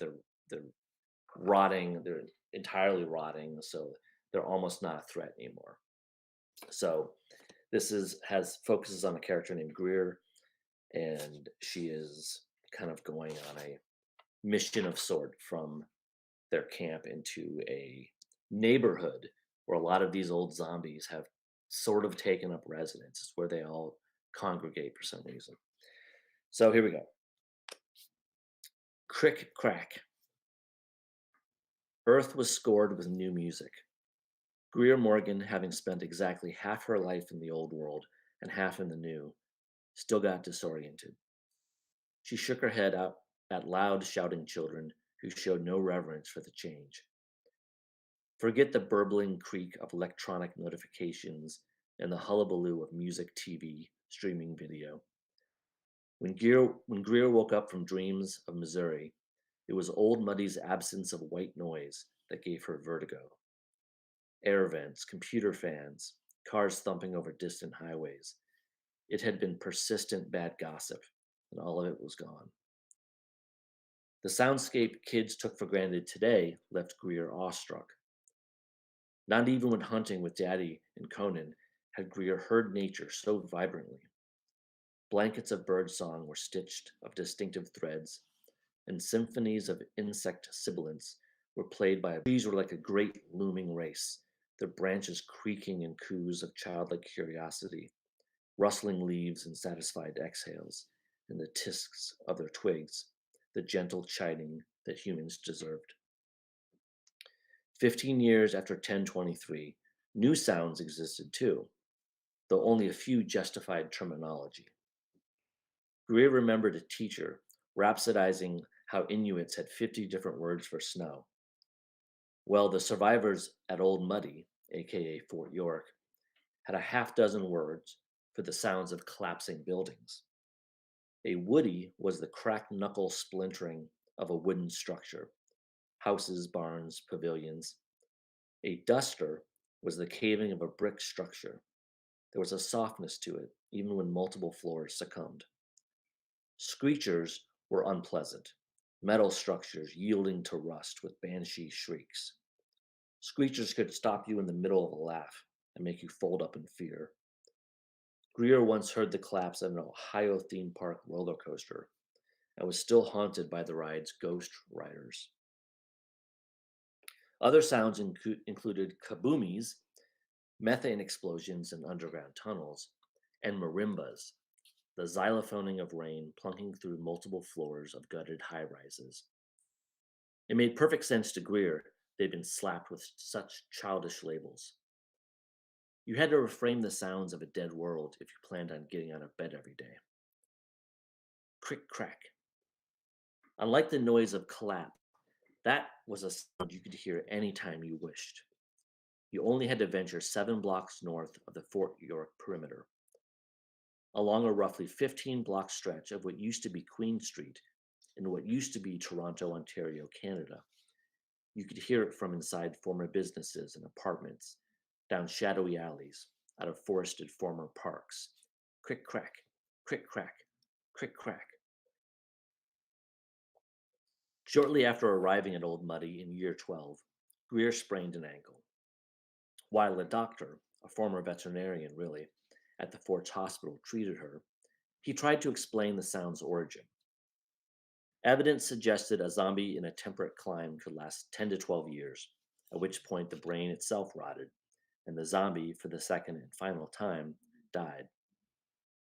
rotting. They're entirely rotting, so they're almost not a threat anymore. So this is has focuses on a character named Greer, and she is kind of going on a mission of sort from their camp into a neighborhood where a lot of these old zombies have sort of taken up residence. It's where they all congregate for some reason. So here we go. Crick crack. Earth was scored with new music. Greer Morgan, having spent exactly half her life in the old world and half in the new, still got disoriented. She shook her head up at loud shouting children who showed no reverence for the change. Forget the burbling creak of electronic notifications and the hullabaloo of music, TV, streaming video. When Greer woke up from dreams of Missouri, it was Old Muddy's absence of white noise that gave her vertigo. Air vents, computer fans, cars thumping over distant highways. It had been persistent bad gossip, and all of it was gone. The soundscape kids took for granted today left Greer awestruck. Not even when hunting with Daddy and Conan had Greer heard nature so vibrantly. Blankets of birdsong were stitched of distinctive threads, and symphonies of insect sibilance were played by trees were like a great looming race, their branches creaking in coos of childlike curiosity, rustling leaves and satisfied exhales, and the tisks of their twigs, the gentle chiding that humans deserved. 15 years after 1023, new sounds existed too, though only a few justified terminology. Greer remembered a teacher rhapsodizing how Inuits had 50 different words for snow. Well, the survivors at Old Muddy, aka Fort York, had a half dozen words for the sounds of collapsing buildings. A woody was the cracked knuckle splintering of a wooden structure, houses, barns, pavilions. A duster was the caving of a brick structure. There was a softness to it, even when multiple floors succumbed. Screechers were unpleasant, metal structures yielding to rust with banshee shrieks. Screechers could stop you in the middle of a laugh and make you fold up in fear. Greer once heard the collapse of an Ohio theme park roller coaster and was still haunted by the ride's ghost riders. Other sounds included kaboomies, methane explosions in underground tunnels, and marimbas, the xylophoning of rain plunking through multiple floors of gutted high rises. It made perfect sense to Greer they'd been slapped with such childish labels. You had to reframe the sounds of a dead world if you planned on getting out of bed every day. Crick crack. Unlike the noise of collapse, that was a sound you could hear any time you wished. You only had to venture 7 blocks north of the Fort York perimeter. Along a roughly 15-block stretch of what used to be Queen Street in what used to be Toronto, Ontario, Canada, you could hear it from inside former businesses and apartments, down shadowy alleys, out of forested former parks. Crick crack, crick crack, crick crack. Shortly after arriving at Old Muddy in year 12, Greer sprained an ankle. While a doctor, a former veterinarian really, at the fort's hospital treated her, he tried to explain the sound's origin. Evidence suggested a zombie in a temperate clime could last 10 to 12 years, at which point the brain itself rotted, and the zombie, for the second and final time, died.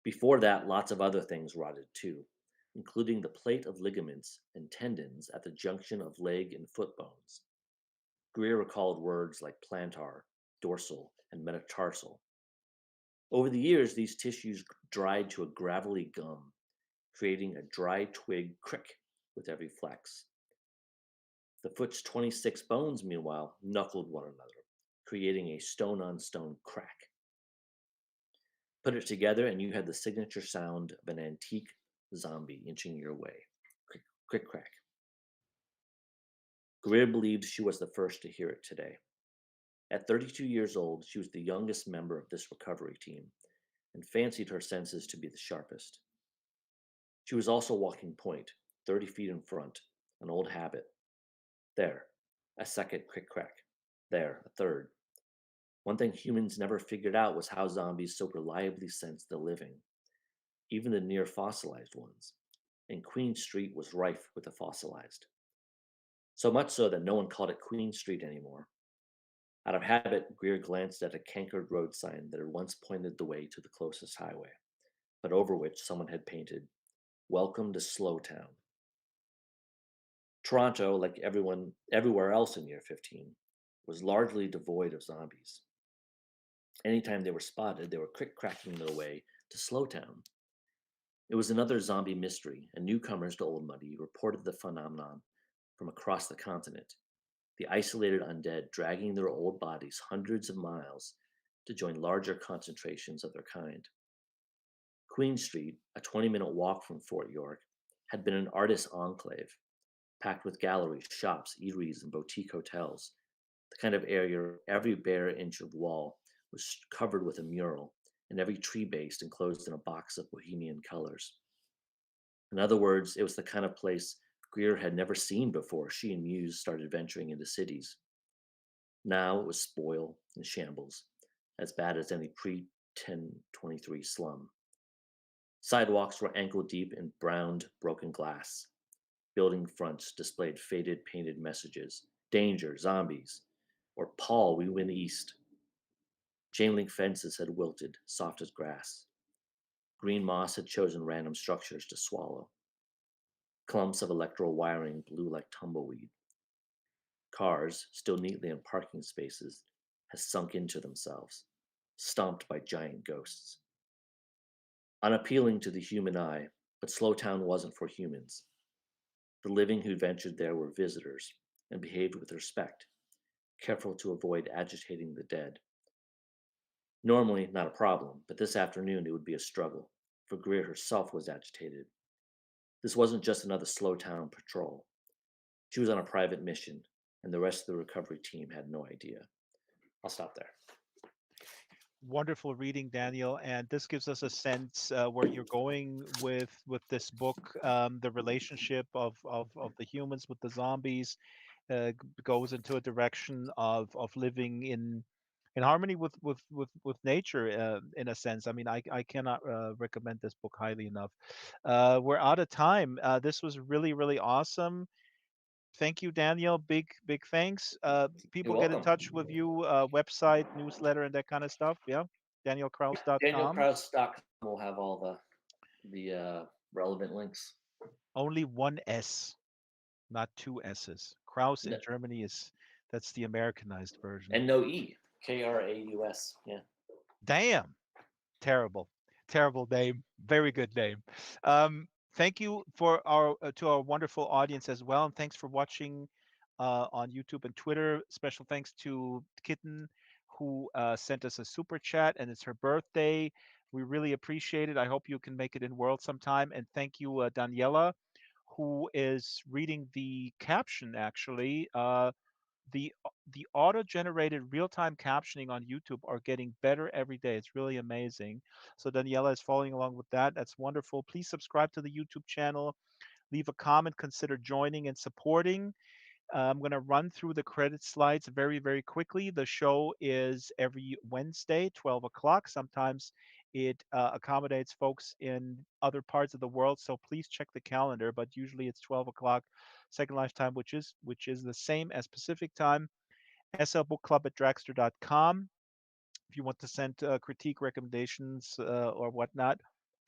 Before that, lots of other things rotted too, including the plate of ligaments and tendons at the junction of leg and foot bones. Greer recalled words like plantar, dorsal, and metatarsal. Over the years, these tissues dried to a gravelly gum, creating a dry twig crick with every flex. The foot's 26 bones, meanwhile, knuckled one another, creating a stone-on-stone crack. Put it together, and you had the signature sound of an antique zombie inching your way. Crick, crick, crack. Greer believed she was the first to hear it today. At 32 years old, she was the youngest member of this recovery team and fancied her senses to be the sharpest. She was also walking point, 30 feet in front, an old habit. There, a second crick crack. There, a third. One thing humans never figured out was how zombies so reliably sensed the living, even the near fossilized ones, and Queen Street was rife with the fossilized. So much so that no one called it Queen Street anymore. Out of habit, Greer glanced at a cankered road sign that had once pointed the way to the closest highway, but over which someone had painted, "Welcome to Slowtown." Toronto, like everywhere else in year 15, was largely devoid of zombies. Anytime they were spotted, they were crick-cracking their way to Slowtown. It was another zombie mystery, and newcomers to Old Muddy reported the phenomenon from across the continent, the isolated undead dragging their old bodies hundreds of miles to join larger concentrations of their kind. Queen Street, a 20-minute walk from Fort York, had been an artist enclave, packed with galleries, shops, eateries, and boutique hotels, the kind of area every bare inch of wall was covered with a mural, and every tree base enclosed in a box of bohemian colors. In other words, it was the kind of place Greer had never seen before she and Muse started venturing into cities. Now it was spoil and shambles, as bad as any pre-1023 slum. Sidewalks were ankle deep in browned, broken glass. Building fronts displayed faded painted messages, danger, zombies, or Paul, we win east. Chain link fences had wilted, soft as grass. Green moss had chosen random structures to swallow. Clumps of electrical wiring blew like tumbleweed. Cars, still neatly in parking spaces, had sunk into themselves, stomped by giant ghosts. Unappealing to the human eye, but Slowtown wasn't for humans. The living who ventured there were visitors and behaved with respect, careful to avoid agitating the dead. Normally, not a problem, but this afternoon it would be a struggle, for Greer herself was agitated. This wasn't just another slow town patrol. She was on a private mission, and the rest of the recovery team had no idea. I'll stop there. Wonderful reading, Daniel, and this gives us a sense where you're going with this book. The relationship of the humans with the zombies goes into a direction of living in harmony with nature, in a sense. I mean, I cannot recommend this book highly enough. We're out of time. This was really awesome. Thank you, Daniel. Big thanks. You're People get in welcome. touch with you, website, newsletter, and that kind of stuff. Yeah, danielkraus.com. DanielKraus.com will have all the relevant links. Only one S, not two S's. Kraus No, in Germany is that's the Americanized version. and no E. Kraus. Yeah. Damn, terrible, terrible name. Very good name. Thank you for our to our wonderful audience as well, and thanks for watching on YouTube and Twitter. Special thanks to Kitten who sent us a super chat, and it's her birthday. We really appreciate it. I hope you can make it in World sometime. And thank you, Daniela, who is reading the caption actually. The auto-generated real-time captioning on YouTube are getting better every day. It's really amazing. So Daniela is following along with that. That's wonderful. Please subscribe to the YouTube channel. Leave a comment. Consider joining and supporting. I'm going to run through the credit slides very quickly. The show is every Wednesday, 12 o'clock. Sometimes it accommodates folks in other parts of the world, so please check the calendar. But usually it's 12 o'clock Second Life time, which is the same as Pacific time. slbookclub@draxtor.com if you want to send critique recommendations or whatnot.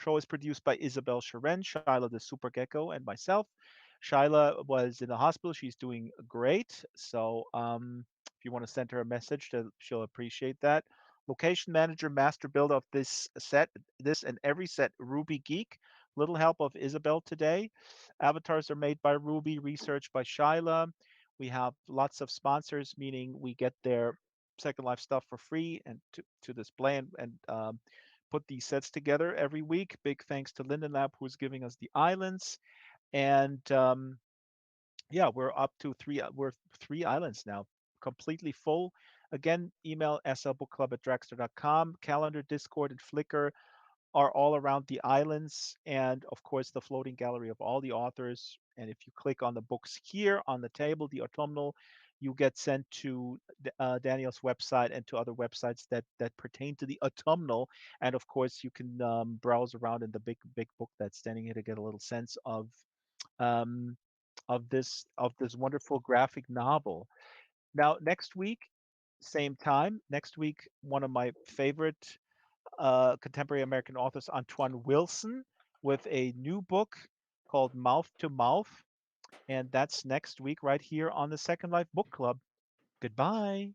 Show is produced by Isabel Sharen, Shyla the Super Gecko, and myself. Shyla was in the hospital. She's doing great. So if you want to send her a message, she'll appreciate that. Location manager, master builder of this and every set, Ruby Geek. Little help of Isabel today. Avatars are made by Ruby, research by Shyla. We have lots of sponsors, meaning we get their Second Life stuff for free and to display and put these sets together every week. Big thanks to Linden Lab, who's giving us the islands. And yeah, we're up to we're 3 islands now, completely full. Again, email slbookclub@draxtor.com. Calendar, Discord, and Flickr are all around the islands, and of course the floating gallery of all the authors. And if you click on the books here on the table, the Autumnal, you get sent to Daniel's website and to other websites that pertain to the Autumnal. And of course, you can browse around in the big book that's standing here to get a little sense um, of this wonderful graphic novel. Now, next week, same time. Next week, one of my favorite contemporary American authors, Antoine Wilson, with a new book called Mouth to Mouth. And that's next week right here on the Second Life Book Club. Goodbye.